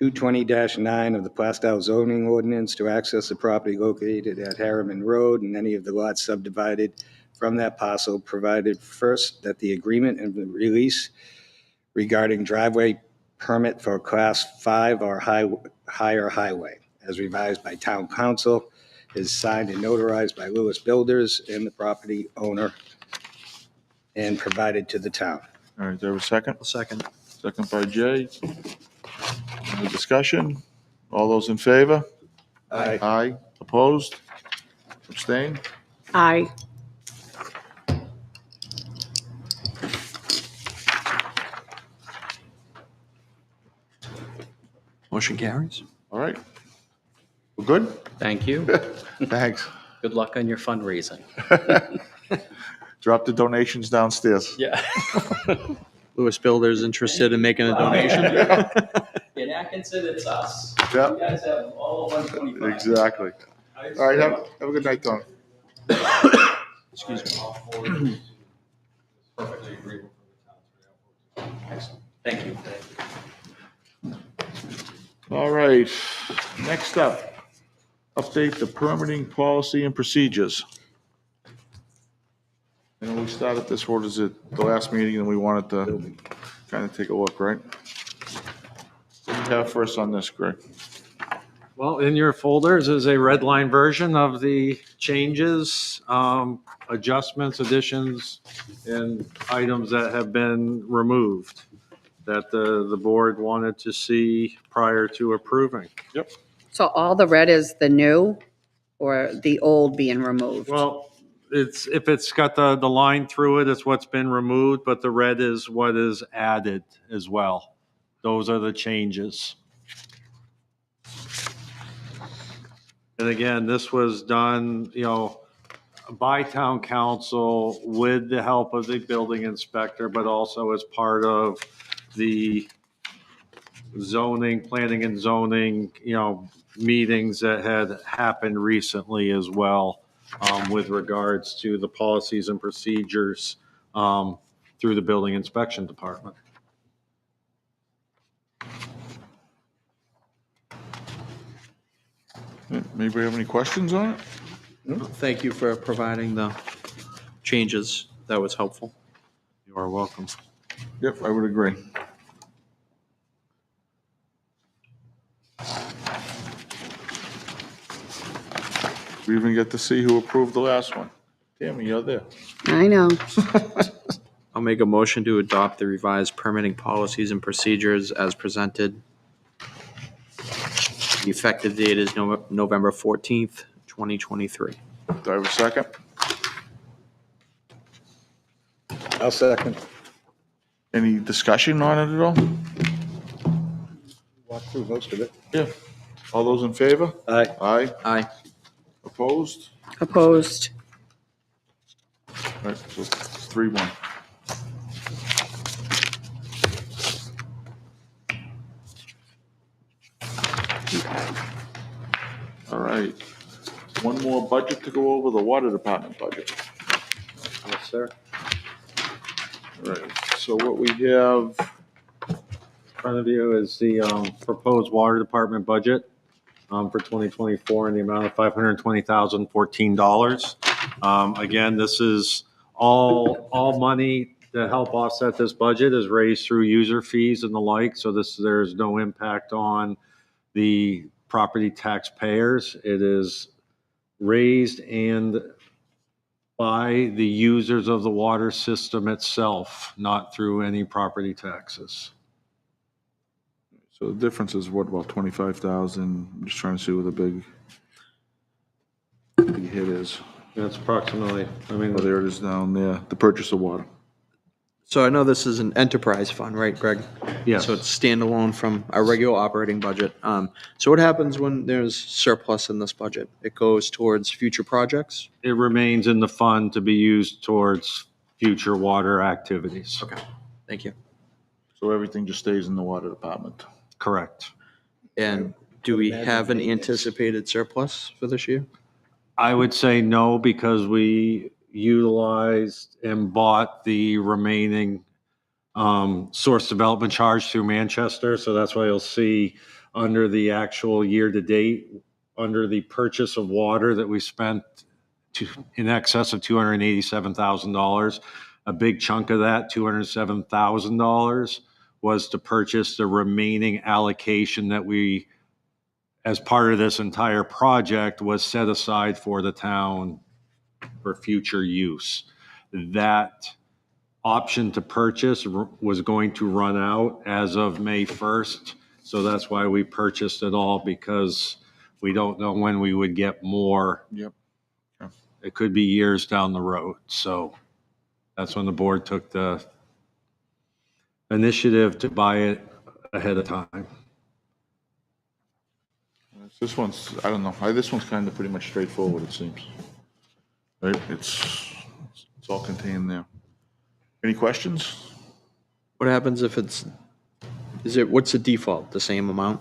220-9 of the Plastow zoning ordinance to access the property located at Harriman Road and any of the lots subdivided from that parcel, provided first that the agreement and the release regarding driveway permit for Class 5 or higher highway, as revised by town council, is signed and notarized by Lewis Builders and the property owner, and provided to the town. All right, do I have a second? A second. Second by Jay. Any discussion? All those in favor? Aye. Aye. Opposed? Abstain? Aye. Motion carries. All right. We're good? Thank you. Thanks. Good luck on your fundraising. Drop the donations downstairs. Yeah. Lewis Builders interested in making a donation? In Atkinson, it's us. Yeah. You guys have all 125. Exactly. All right, have a good night, Tom. Excuse me. Thank you. All right, next up, update the permitting policy and procedures. And we started this, what is it, the last meeting, and we wanted to kind of take a look, right? What do you have for us on this, Greg? Well, in your folders is a red line version of the changes, adjustments, additions, and items that have been removed that the board wanted to see prior to approving. Yep. So all the red is the new or the old being removed? Well, if it's got the line through it, it's what's been removed, but the red is what is added as well. Those are the changes. And again, this was done, by town council with the help of the building inspector, but also as part of the zoning, planning and zoning, meetings that had happened recently as well, with regards to the policies and procedures, through the building inspection department. Anybody have any questions on it? Thank you for providing the changes. That was helpful. You are welcome. Yep, I would agree. We even get to see who approved the last one. Tammy, you're there. I know. I'll make a motion to adopt the revised permitting policies and procedures as presented. The effective date is November 14th, 2023. Do I have a second? I'll second. Any discussion on it at all? Walk through most of it. Yeah. All those in favor? Aye. Aye. Aye. Opposed? Opposed. All right, so 3-1. All right. One more budget to go over, the water department budget. Yes, sir. All right, so what we have, In front of you is the proposed water department budget for 2024 in the amount of $520,014. Again, this is all money to help offset this budget is raised through user fees and the like. So there's no impact on the property taxpayers. It is raised and by the users of the water system itself, not through any property taxes. so the difference is what, about 25,000? I'm just trying to see what the big hit is. That's approximately, I mean, Oh, there it is down there, the purchase of water. So I know this is an enterprise fund, right, Greg? Yes. So it's standalone from our regular operating budget. So what happens when there's surplus in this budget? It goes towards future projects? it remains in the fund to be used towards future water activities. Okay, thank you. So everything just stays in the water department. Correct. And do we have an anticipated surplus for this year? I would say no, because we utilized and bought the remaining source development charge through Manchester. So that's why you'll see under the actual year-to-date, under the purchase of water that we spent in excess of $287,000. A big chunk of that, $207,000, was to purchase the remaining allocation that we, as part of this entire project, was set aside for the town for future use. That option to purchase was going to run out as of May 1st. So that's why we purchased it all, because we don't know when we would get more. Yep. It could be years down the road. So that's when the board took the initiative to buy it ahead of time. This one's, I don't know, this one's kind of pretty much straightforward, it seems. Right, it's all contained there. Any questions? What happens if what's the default, the same amount?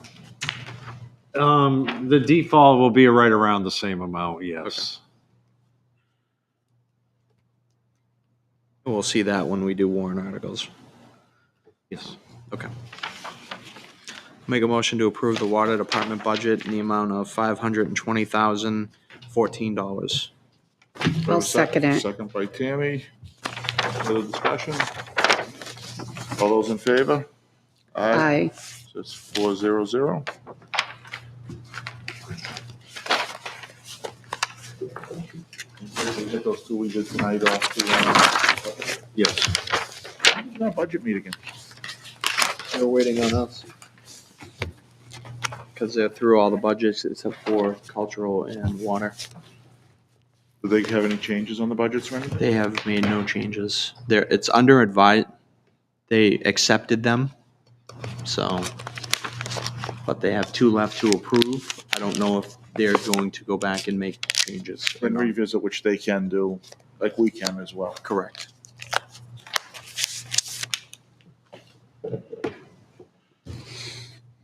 The default will be right around the same amount, yes. We'll see that when we do warrant articles. Yes. Okay. Make a motion to approve the water department budget in the amount of $520,014. I'll second it. Second by Tammy. Further discussion? All those in favor? Aye. So it's 400. We get those two we did tonight off to, Yes. our budget meeting again. They're waiting on us. Because they're through all the budgets except for cultural and water. Do they have any changes on the budgets or anything? They have made no changes. It's under advised. They accepted them. So, but they have two left to approve. I don't know if they're going to go back and make changes. or And not. revisit, which they can do, like we can as well. Correct.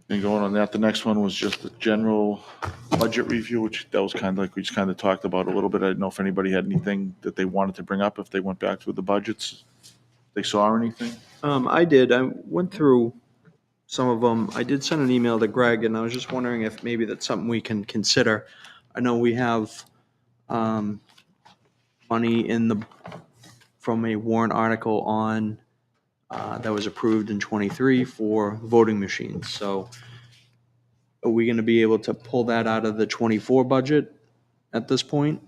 And going on that, the next one was just the general budget review, which that was kind of like, we just kind of talked about a little bit. I didn't know if anybody had anything that they wanted to bring up, if they went back through the budgets. They saw anything? I did. I went through some of them. I did send an email to Greg, and I was just wondering if maybe that's something we can consider. I know we have money from a warrant article on that was approved in '23 for voting machines. So are we going to be able to pull that out of the '24 budget at this point?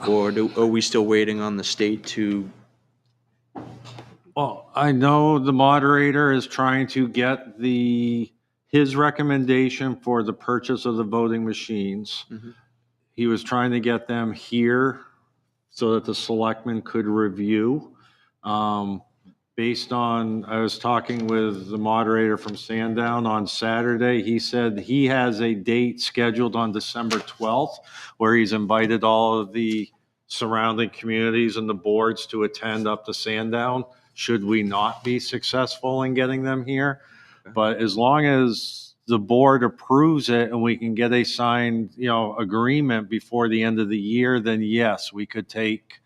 Or are we still waiting on the state to? Well, I know the moderator is trying to get his recommendation for the purchase of the voting machines. Mhm. He was trying to get them here so that the selectmen could review. Based on, I was talking with the moderator from Sandown on Saturday. He said he has a date scheduled on December 12th where he's invited all of the surrounding communities and the boards to attend up to Sandown, should we not be successful in getting them here. But as long as the board approves it and we can get a signed, agreement before the end of the year, then yes, we could take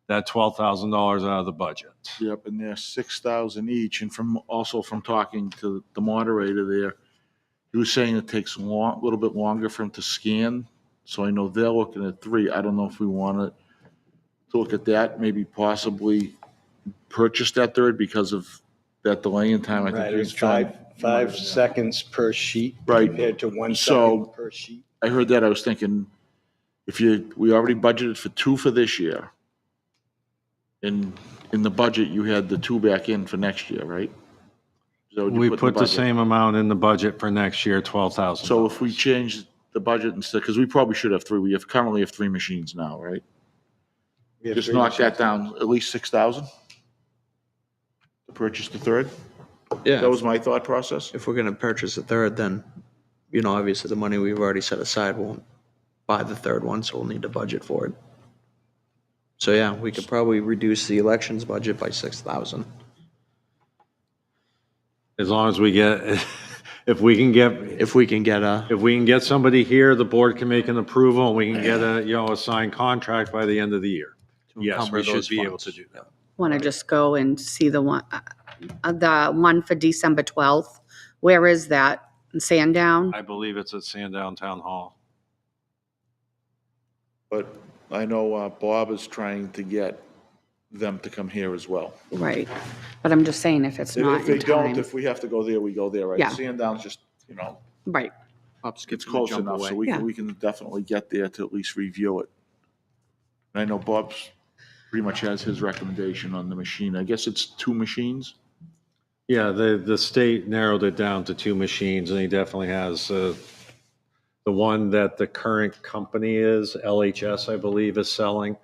that $12,000 out of the budget. Yep, and they're 6,000 each, and also from talking to the moderator there, he was saying it takes a little bit longer for him to scan, so I know they're looking at 3. I don't know if we want to look at that, maybe possibly purchase that third because of that delay in time. I think Right, he it's was trying. 5 seconds per sheet. Right. Compared to 1 So- second per sheet. I heard that, I was thinking, we already budgeted for 2 for this year. In the budget, you had the 2 back in for next year, right? Is that what you We in put the budget? same amount in the budget for next year, $12,000. So if we change the budget instead, because we probably should have three. We currently have three machines now, right? We have Just three knock that machines. down at least 6,000 to purchase the third. Yeah, That was my thought process. if we're gonna purchase a third, then, obviously the money we've already set aside won't buy the third one, so we'll need to budget for it. So yeah, we could probably reduce the elections budget by 6,000. As long as we get, if we can get, If we can get if we can get somebody here, the board can make an approval, and we can get a signed contract by the end of the year. Yes, encumber we should those be able funds. to do that. Want to just go and see the one for December 12th? Where is that? In Sandown? I believe it's at Sandown Town Hall. But I know Bob is trying to get them to come here as well. Right. But I'm just saying if it's not If they in don't, time. if we have to go there, we go there, right? Yeah. Sandown's just, Right. it's close enough, so Yeah. we can definitely get there to at least review it. And I know Bob's pretty much has his recommendation on the machine. I guess it's 2 machines? Yeah, the state narrowed it down to 2 machines, and he definitely has, the one that the current company is, LHS, I believe, is selling,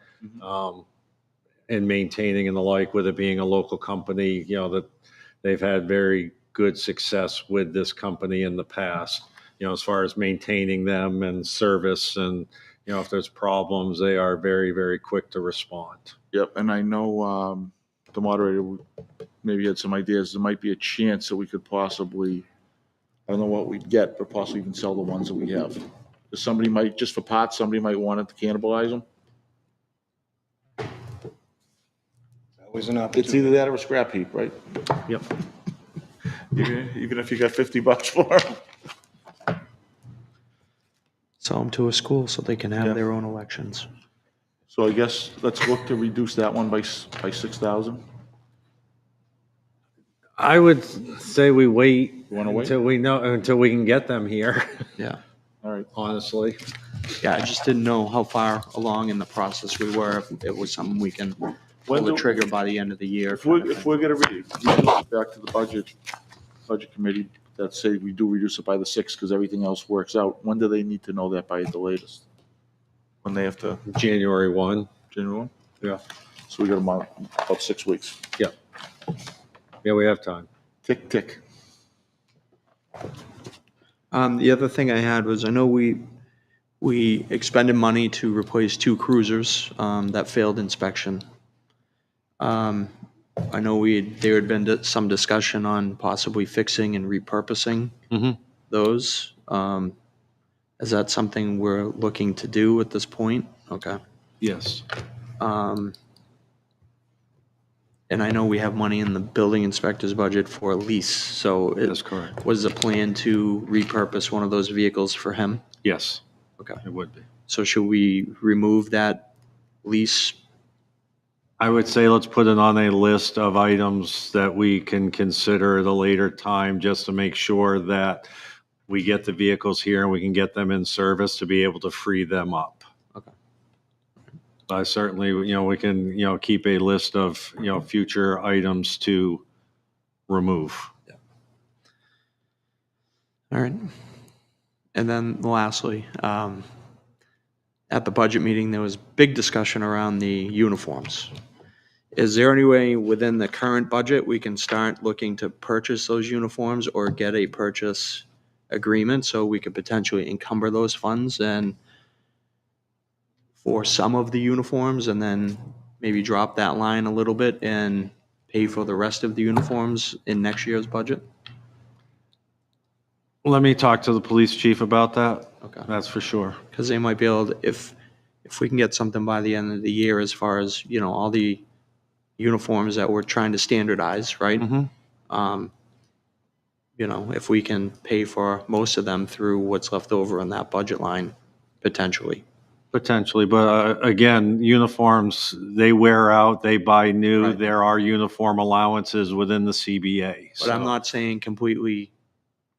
and maintaining and the like, with it being a local company, that they've had very good success with this company in the past, as far as maintaining them and service, and, if there's problems, they are very, very quick to respond. Yep, and I know the moderator maybe had some ideas. There might be a chance that we could possibly, I don't know what we'd get, but possibly even sell the ones that we have. Because somebody might, just for parts, somebody might want it to cannibalize them. Always an It's opportunity. either that or a scrap heap, right? Yep. Even if you got $50 for them. Sell them to a school so they can Yeah. have their own elections. So I guess let's look to reduce that one by 6,000. I would say we wait You wanna wait? until we can get them here, Yeah. All right. honestly. Yeah, I just didn't know how far along in the process we were, if it was something we can pull When the do- trigger by the end of the year. If we're, kind of if thing. we're gonna reduce it back to the budget committee, that say we do reduce it by the 6th because everything else works out, when do they need to know that by at the latest? When they have to, January 1. January 1? Yeah. So we got about 6 weeks. Yeah. Yeah, we have time. Tick, tick. The other thing I had was, I know we expended money to replace 2 cruisers that failed inspection. I know there had been some discussion on possibly fixing and repurposing those. Is that something we're looking to do at this point? Okay. Yes. And I know we have money in the building inspector's budget for a lease, so That's correct. was the plan to repurpose one of those vehicles for him? Yes, Okay. it would be. So should we remove that lease? I would say let's put it on a list of items that we can consider at a later time, just to make sure that we get the vehicles here and we can get them in service to be able to free them up. Okay. I certainly, we can, keep a list of, future items to remove. All right. And then lastly, at the budget meeting, there was big discussion around the uniforms. Is there any way within the current budget we can start looking to purchase those uniforms or get a purchase agreement so we could potentially encumber those funds and for some of the uniforms and then maybe drop that line a little bit and pay for the rest of the uniforms in next year's budget? Let me talk to the police chief about that. Okay. That's for sure. Because they might be able to, if we can get something by the end of the year as far as, all the uniforms that we're trying to standardize, right? If we can pay for most of them through what's left over in that budget line, potentially. Potentially, but again, uniforms, they wear out, they buy new. Right. There are uniform allowances within the CBA. But I'm not saying completely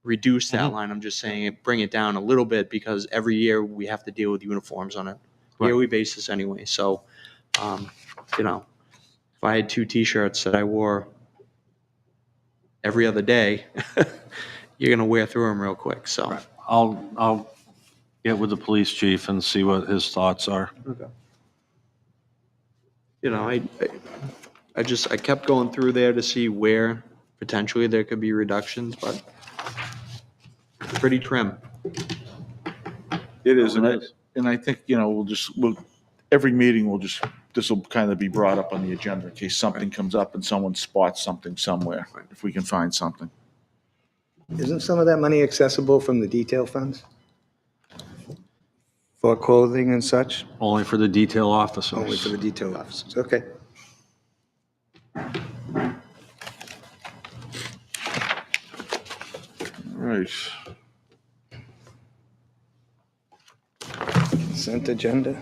reduce that line. I'm just saying bring it down a little bit because every year we have to deal with uniforms on a yearly basis anyway. So, if I had 2 T-shirts that I wore every other day, you're going to wear through them real quick. So, I'll get with the police chief and see what his thoughts are. You know, I kept going through there to see where potentially there could be reductions, but pretty trim. It is, Oh, and it I, is. and I think, every meeting this will kind of be brought up on the agenda in case something comes up and someone spots something somewhere, if we can find something. Isn't some of that money accessible from the detail funds? For clothing and such? Only for the detail officers. Only for the detail officers, okay. Right. Consent agenda?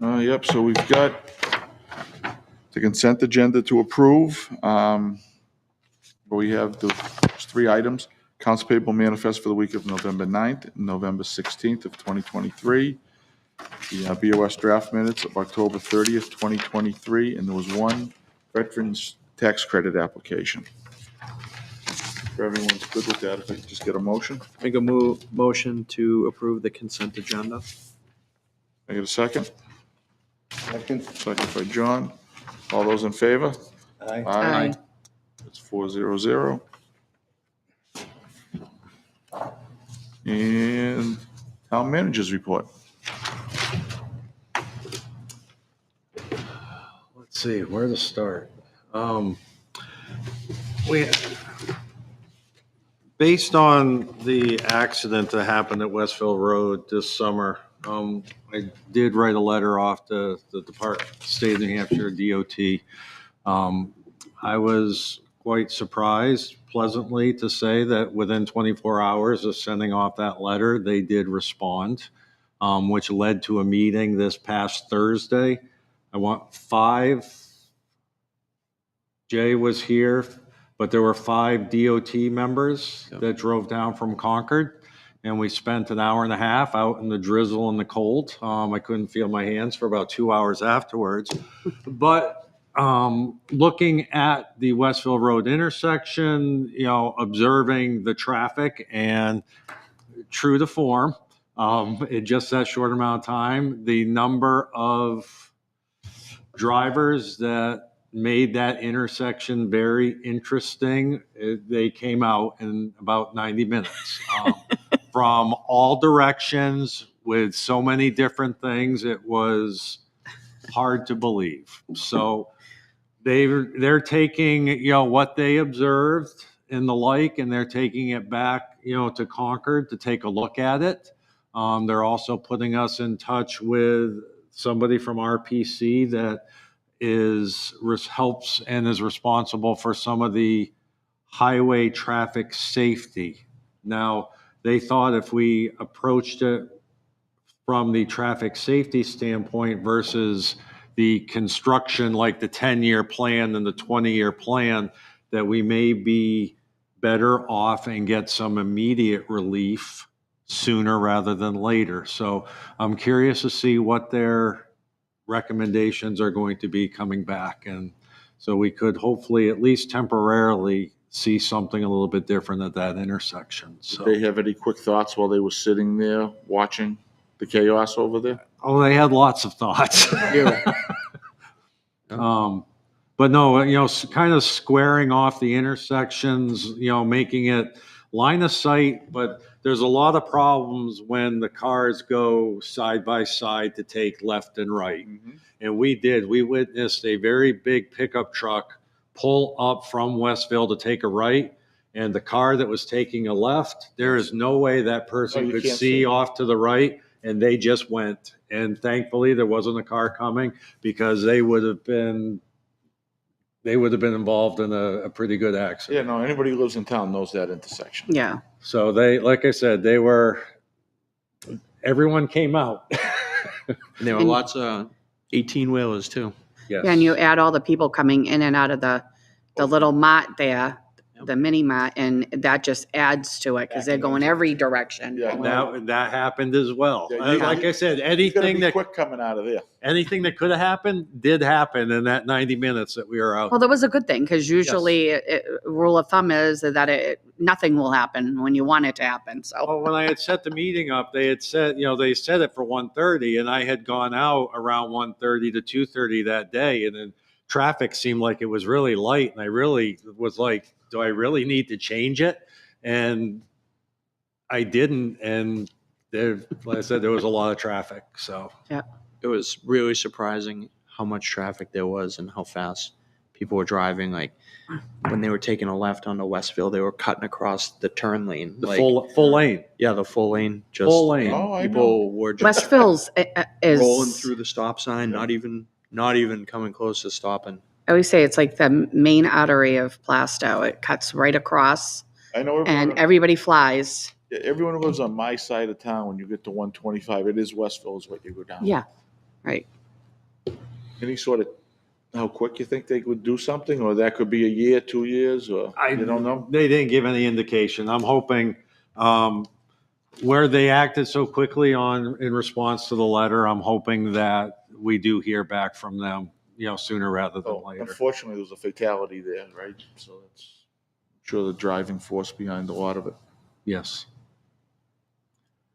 Yep, so we've got the consent agenda to approve. We have the 3 items. Accounts payable manifest for the week of November 9th and November 16th of 2023. The BOS draft minutes of October 30th, 2023, and there was 1 veterans tax credit application. If everyone's good with that, if I could just get a motion. Make a motion to approve the consent agenda. I get a second? Second? Second by John. All those in favor? Aye. Aye. It's 400. And town managers report. Let's see, where to start? Based on the accident that happened at Westville Road this summer, I did write a letter off to the Department, State of New Hampshire DOT. I was quite surprised, pleasantly to say, that within 24 hours of sending off that letter, they did respond, which led to a meeting this past Thursday. I want 5. Jay was here, but there were 5 DOT members that drove down from Concord, and we spent an hour and a half out in the drizzle and the cold. I couldn't feel my hands for about 2 hours afterwards. But looking at the Westville Road intersection, observing the traffic, and true to form, in just that short amount of time, the number of drivers that made that intersection very interesting, they came out in about 90 minutes from all directions with so many different things. It was hard to believe. So they're taking, what they observed and the like, and they're taking it back, to Concord to take a look at it. They're also putting us in touch with somebody from RPC that helps and is responsible for some of the highway traffic safety. Now, they thought if we approached it from the traffic safety standpoint versus the construction, like the 10-year plan and the 20-year plan, that we may be better off and get some immediate relief sooner rather than later. So I'm curious to see what their recommendations are going to be coming back. And so we could hopefully, at least temporarily, see something a little bit different at that intersection. So Did they have any quick thoughts while they were sitting there watching the chaos over there? Oh, they had lots of thoughts. But no, kind of squaring off the intersections, making it line of sight, but there's a lot of problems when the cars go side by side to take left and right. And we witnessed a very big pickup truck pull up from Westville to take a right, and the car that was taking a left, there is no way that person you could can't see see. off to the right, and they just went. And thankfully, there wasn't a car coming, because they would have been involved in a pretty good accident. Yeah, no, anybody who lives in town knows that intersection. Yeah. So like I said, everyone came out. And there were lots of 18-wheelers too. Yes. Yeah, and you add all the people coming in and out of the little mott there, the mini mart, and that just adds to it because they're going every direction. Yeah, And that happened as well. Yeah, you- Like I said, He's gonna anything be that quick coming out of there. anything that could have happened did happen in that 90 minutes that we were out. Well, that was a good thing because usually rule of thumb is that nothing will happen when you want it to happen. So Well, when I had set the meeting up, they had said, they set it for 1:30, and I had gone out around 1:30 to 2:30 that day, and then traffic seemed like it was really light, and I really was like, do I really need to change it? And I didn't, and there, like I said, there was a lot of traffic, so. It was really surprising how much traffic there was and how fast people were driving. Like when they were taking a left onto Westville, they were cutting across the turn lane. The like, full lane. Yeah, the full lane. Just Full lane. Oh, I know. people were just Westville's is rolling through the stop sign, not even coming close to stopping. I always say it's like the main artery of Plastow. It cuts right across, I know and everybody flies. everyone who lives on my side of town, when you get to 125, it is Westville is what you go down. Yeah, right. Any sort of, how quick you think they would do something, or that could be a year, 2 years, or you don't know? They didn't give any indication. I'm hoping, where they acted so quickly in response to the letter, I'm hoping that we do hear back from them, sooner rather than later. Unfortunately, there was a fatality there, right? So that's, I'm sure, the driving force behind a lot of it. Yes.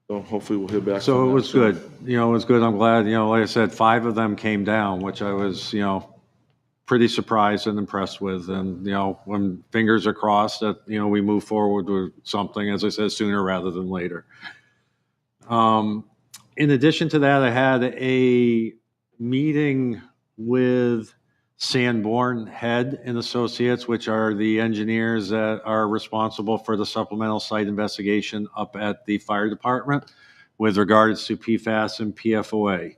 So hopefully we'll hear back. So from it them was soon. good. It was good. I'm glad, like I said, 5 of them came down, which I was, pretty surprised and impressed with. And, when fingers are crossed that, we move forward with something, as I said, sooner rather than later. In addition to that, I had a meeting with Sanborn Head and Associates, which are the engineers that are responsible for the supplemental site investigation up at the fire department with regards to PFAS and PFOA.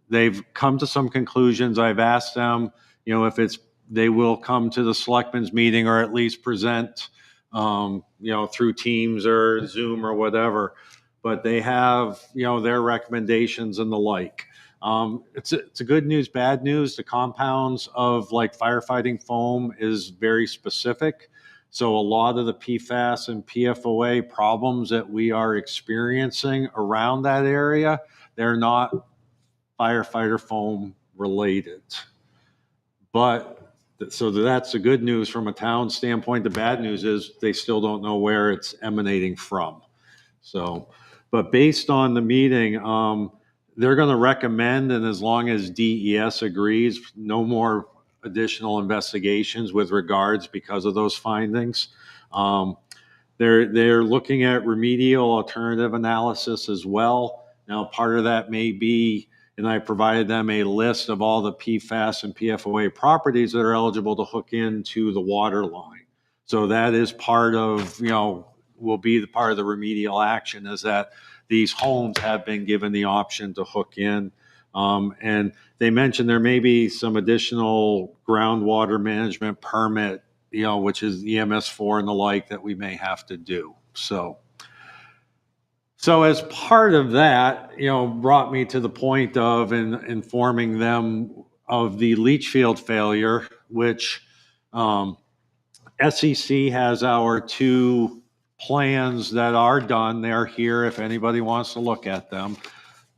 They've come to some conclusions. I've asked them, if they will come to the selectmen's meeting or at least present, through Teams or Zoom or whatever. But they have, their recommendations and the like. It's a good news, bad news. The compounds of like firefighting foam is very specific. So a lot of the PFAS and PFOA problems that we are experiencing around that area, they're not firefighter foam related. But so that's the good news from a town standpoint. The bad news is they still don't know where it's emanating from. So, but based on the meeting, they're going to recommend, and as long as DES agrees, no more additional investigations with regards because of those findings. They're looking at remedial alternative analysis as well. Now, part of that may be, and I provided them a list of all the PFAS and PFOA properties that are eligible to hook into the water line. So that is part of, will be the part of the remedial action, is that these homes have been given the option to hook in. And they mentioned there may be some additional groundwater management permit, which is EMS4 and the like, that we may have to do. So as part of that, brought me to the point of informing them of the leach field failure, which SEC has our 2 plans that are done. They're here if anybody wants to look at them.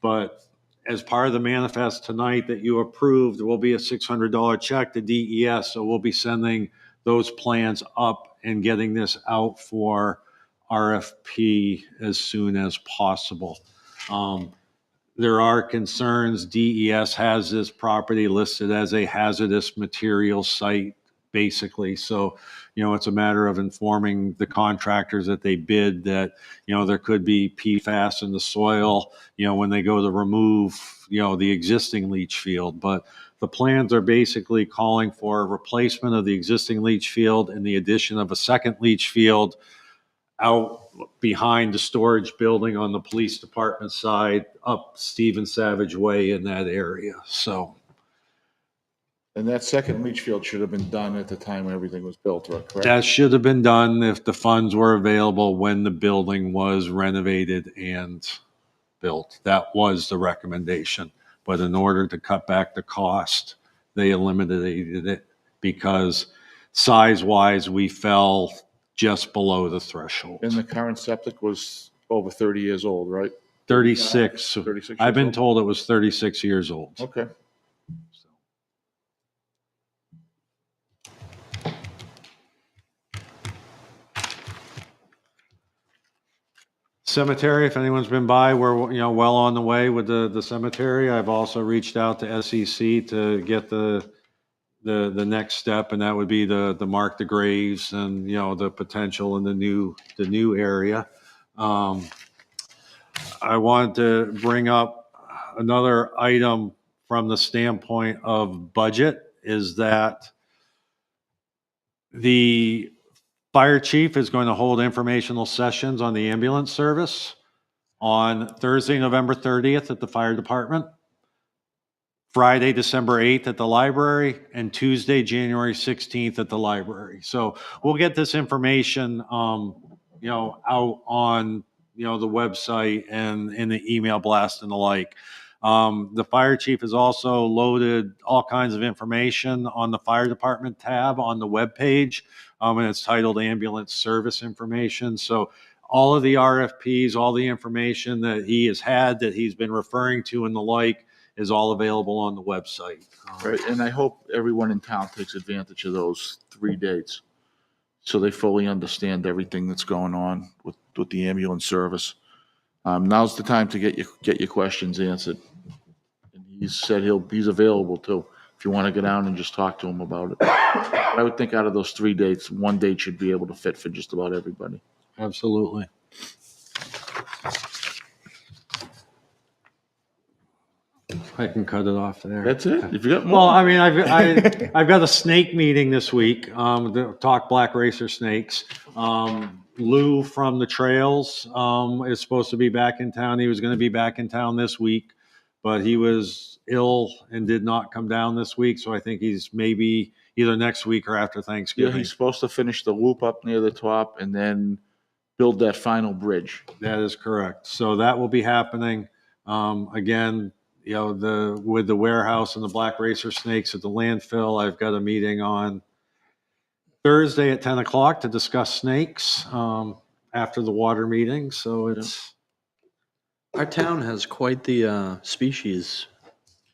But as part of the manifest tonight that you approved, there will be a $600 check to DES. So we'll be sending those plans up and getting this out for RFP as soon as possible. There are concerns. DES has this property listed as a hazardous material site, basically. So, it's a matter of informing the contractors that they bid that, there could be PFAS in the soil, when they go to remove, the existing leach field. But the plans are basically calling for a replacement of the existing leach field and the addition of a second leach field out behind the storage building on the police department side, up Stephen Savage Way in that area. So. And that second leach field should have been done at the time everything was built, correct? That should have been done if the funds were available when the building was renovated and built. That was the recommendation. But in order to cut back the cost, they eliminated it because size-wise, we fell just below the threshold. And the current septic was over 30 years old, right? 36. 36 I've years been old? told it was 36 years old. Okay. Cemetery, if anyone's been by, we're, well on the way with the cemetery. I've also reached out to SEC to get the next step, and that would be the mark the graves and, the potential in the new area. I wanted to bring up another item from the standpoint of budget, is that the fire chief is going to hold informational sessions on the ambulance service on Thursday, November 30th at the fire department, Friday, December 8th at the library, and Tuesday, January 16th at the library. So we'll get this information, out on, the website and in the email blast and the like. The fire chief has also loaded all kinds of information on the fire department tab on the webpage, and it's titled Ambulance Service Information. So all of the RFPs, all the information that he has had, that he's been referring to and the like, is all available on the website. Right, and I hope everyone in town takes advantage of those 3 dates, so they fully understand everything that's going on with the ambulance service. Now's the time to get your questions answered. And he said he's available too, if you want to go down and just talk to him about it. I would think out of those 3 dates, 1 date should be able to fit for just about everybody. Absolutely. I can cut it off there. That's it? If you got Well, more. I mean, I've got a snake meeting this week, to talk black racer snakes. Lou from the trails, is supposed to be back in town. He was gonna be back in town this week, but he was ill and did not come down this week, so I think he's maybe either next week or after Yeah, Thanksgiving. he's supposed to finish the loop up near the top and then build that final bridge. That is correct. So that will be happening. Again, with the warehouse and the black racer snakes at the landfill, I've got a meeting on Thursday at 10 o'clock to discuss snakes, after the water meeting. So it's, Our town has quite the species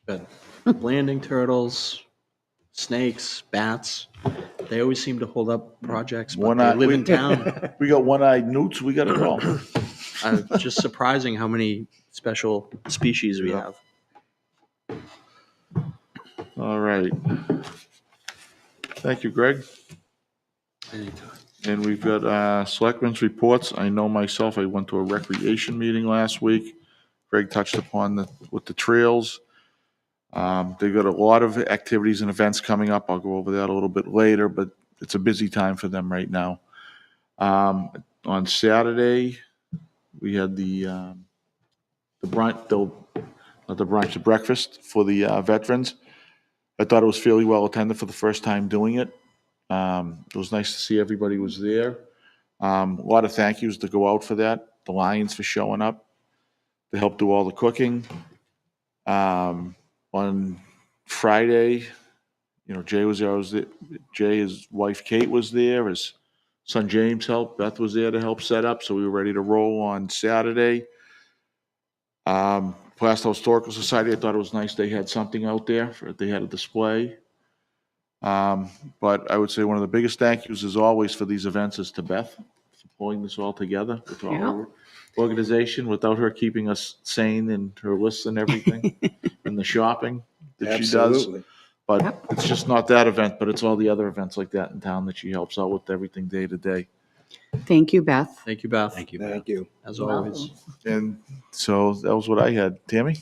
bed. Landing turtles, snakes, bats. They always seem to hold up projects, but they live in town. We got one-eyed newts, we got it all. Just surprising how many special species we have. All right. Thank you, Greg. And we've got selectmen's reports. I know myself, I went to a recreation meeting last week. Greg touched upon with the trails. They've got a lot of activities and events coming up. I'll go over that a little bit later, but it's a busy time for them right now. On Saturday, we had the breakfast for the veterans. I thought it was fairly well attended for the first time doing it. It was nice to see everybody was there. A lot of thank yous to go out for that. The Lions for showing up to help do all the cooking. On Friday, Jay was there. Jay, his wife Kate was there. His son James helped. Beth was there to help set up. So we were ready to roll on Saturday. Plastow Historical Society, I thought it was nice they had something out there. They had a display. But I would say one of the biggest thank yous, as always, for these events is to Beth for pulling this all together with all her organization, without her keeping us sane and her lists and everything and the shopping that she does. Absolutely. But it's just not that event, but it's all the other events like that in town that she helps out with everything day to day. Thank you, Beth. Thank you, Beth. Thank you. As always. And so that was what I had. Tammy?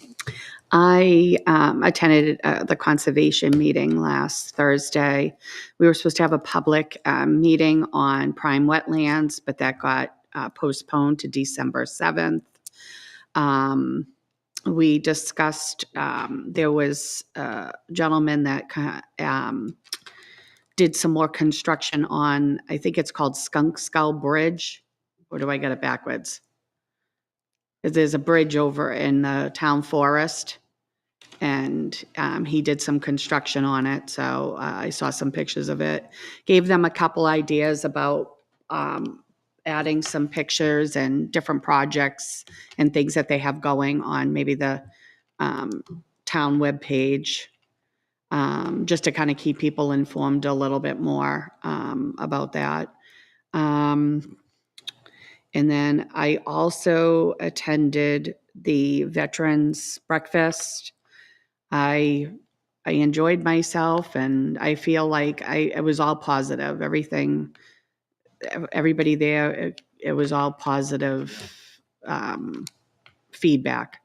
I attended the conservation meeting last Thursday. We were supposed to have a public meeting on prime wetlands, but that got postponed to December 7th. We discussed, there was a gentleman that did some more construction on, I think it's called Skunk Skull Bridge, or do I get it backwards? There's a bridge over in the town forest, and he did some construction on it, so I saw some pictures of it. Gave them a couple ideas about adding some pictures and different projects and things that they have going on maybe the town webpage, just to kind of keep people informed a little bit more about that. And then I also attended the Veterans Breakfast. I enjoyed myself, and I feel like it was all positive. Everybody there, it was all positive feedback.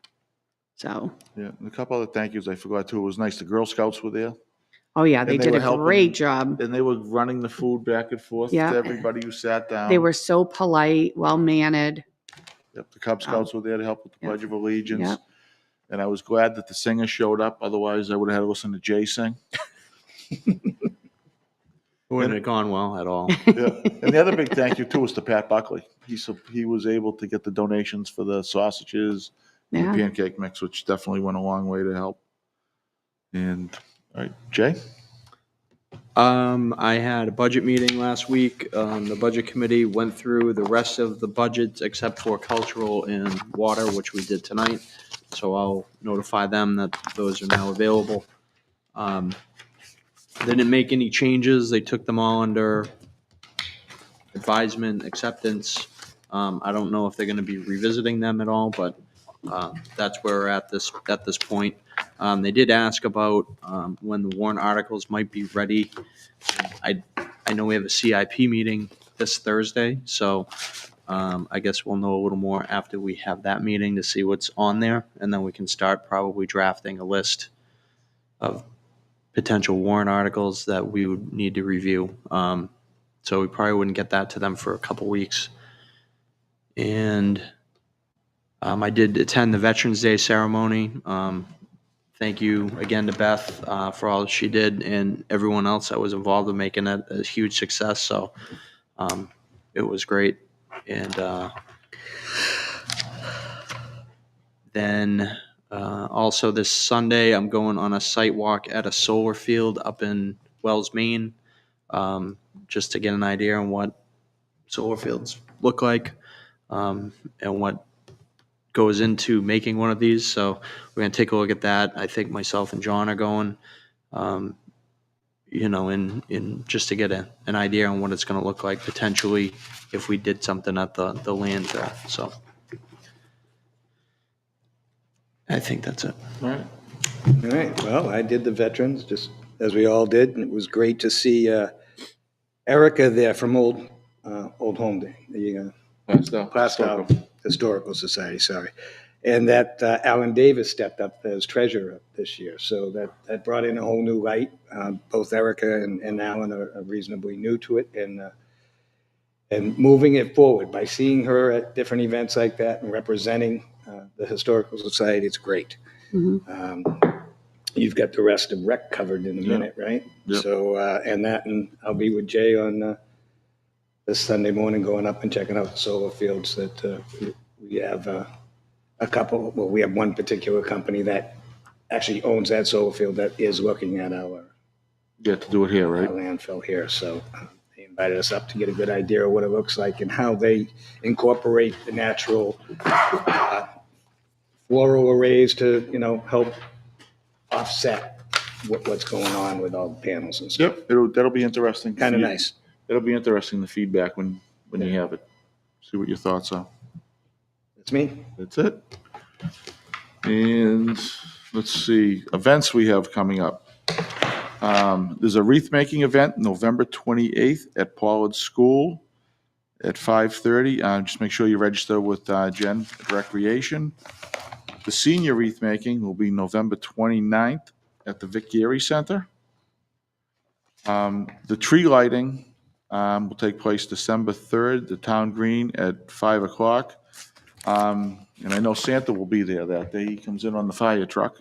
So, Yeah, and a couple other thank yous I forgot too. It was nice. The Girl Scouts were there. oh yeah, they And they did were a helping- great job. And they were running the food back and forth Yeah. to everybody who sat down. They were so polite, well-mannered. Yep, the Cub Scouts were there to help with the Yep. Pledge of Allegiance. Yep. And I was glad that the singer showed up. Otherwise, I would have had to listen to Jay sing. It wouldn't have gone well at all. Yeah. And the other big thank you too was to Pat Buckley. He was able to get the donations for the sausages and Yeah. the pancake mix, which definitely went a long way to help. And, all right, Jay? I had a budget meeting last week. The budget committee went through the rest of the budgets except for cultural and water, which we did tonight. So I'll notify them that those are now available. They didn't make any changes. They took them all under advisement, acceptance. I don't know if they're gonna be revisiting them at all, but, that's where we're at this point. They did ask about, when the warrant articles might be ready. I know we have a CIP meeting this Thursday, so, I guess we'll know a little more after we have that meeting to see what's on there, and then we can start probably drafting a list of potential warrant articles that we would need to review. So we probably wouldn't get that to them for a couple weeks. And I did attend the Veterans Day ceremony. Thank you again to Beth for all that she did and everyone else that was involved in making that a huge success. So it was great. And then also this Sunday, I'm going on a site walk at a solar field up in Wells, Maine, just to get an idea on what solar fields look like and what goes into making one of these. So we're going to take a look at that. I think myself and John are going, in just to get an idea on what it's going to look like potentially if we did something at the land there. So I think that's it. All right. All right, well, I did the veterans, just as we all did, and it was great to see Erica there from Old Home Day, the Plastow Historical Society, sorry. And that Alan Davis stepped up as treasurer this year, so that brought in a whole new light. Both Erica and Alan are reasonably new to it, and moving it forward by seeing her at different events like that and representing the Historical Society, it's great. You've got the rest of rec covered in a minute, right? Yep. So, and I'll be with Jay on this Sunday morning, going up and checking out the solar fields that we have a couple, well, we have one particular company that actually owns that solar field that is looking at our You have to do it here, right? landfill here. So they invited us up to get a good idea of what it looks like and how they incorporate the natural floral arrays to, help offset what's going on with all the panels and stuff. Yep, that'll be interesting. Kind of nice. It'll be interesting, the feedback when you have it. See what your thoughts are. That's me. That's it. And let's see, events we have coming up. There's a wreath making event November 28th at Pollard School at 5:30. Just make sure you register with Jen at Recreation. The senior wreath making will be November 29th at the Vic Geary Center. The tree lighting will take place December 3rd, the town green at 5 o'clock. And I know Santa will be there that day. He comes in on the fire truck.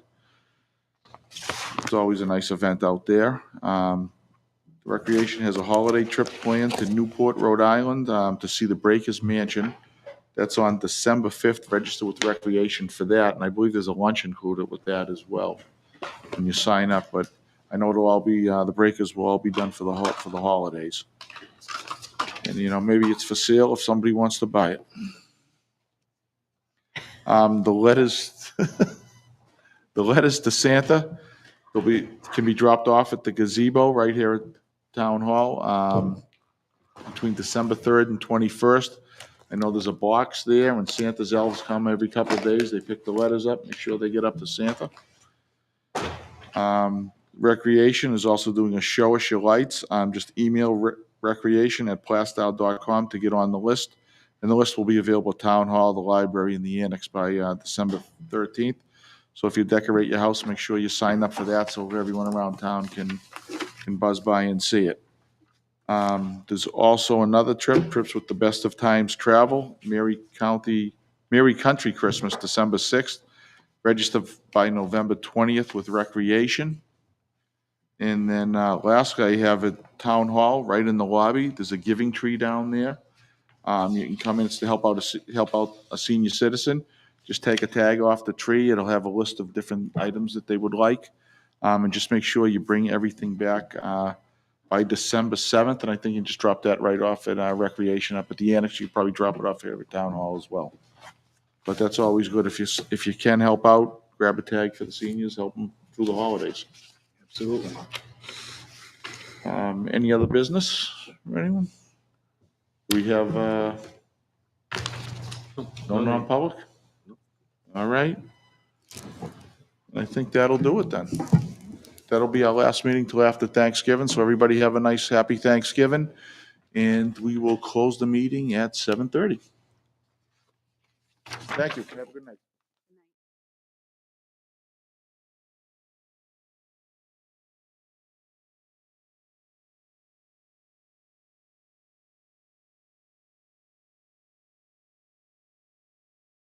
It's always a nice event out there. Recreation has a holiday trip planned to Newport, Rhode Island, to see the Breakers Mansion. That's on December 5th. Register with Recreation for that, and I believe there's a lunch included with that as well. when you sign up, but I know it'll all be, the breakers will all be done for the holidays. And, maybe it's for sale if somebody wants to buy it. The letters, the letters to Santa, can be dropped off at the gazebo right here at Town Hall, between December 3rd and 21st. I know there's a box there, and Santa's elves come every couple of days. They pick the letters up, make sure they get up to Santa. Recreation is also doing a show us your lights. Just email recreation@plastow.com to get on the list. And the list will be available at Town Hall, the library, and the annex by December 13th. So if you decorate your house, make sure you sign up for that so everyone around town can buzz by and see it. There's also another trips with the Best of Times Travel, Mary Country Christmas, December 6th. Register by November 20th with Recreation. And then lastly, I have at Town Hall, right in the lobby, there's a giving tree down there. You can come in, it's to help out a senior citizen. Just take a tag off the tree. It'll have a list of different items that they would like. And just make sure you bring everything back by December 7th. And I think you can just drop that right off at Recreation up at the annex. You can probably drop it off here at Town Hall as well. But that's always good. If you can help out, grab a tag for the seniors, help them through the holidays. Absolutely. Any other business for anyone? We have no non-public? All right. I think that'll do it then. That'll be our last meeting till after Thanksgiving, so everybody have a nice, happy Thanksgiving. And we will close the meeting at 7:30. Thank you. Have a good night.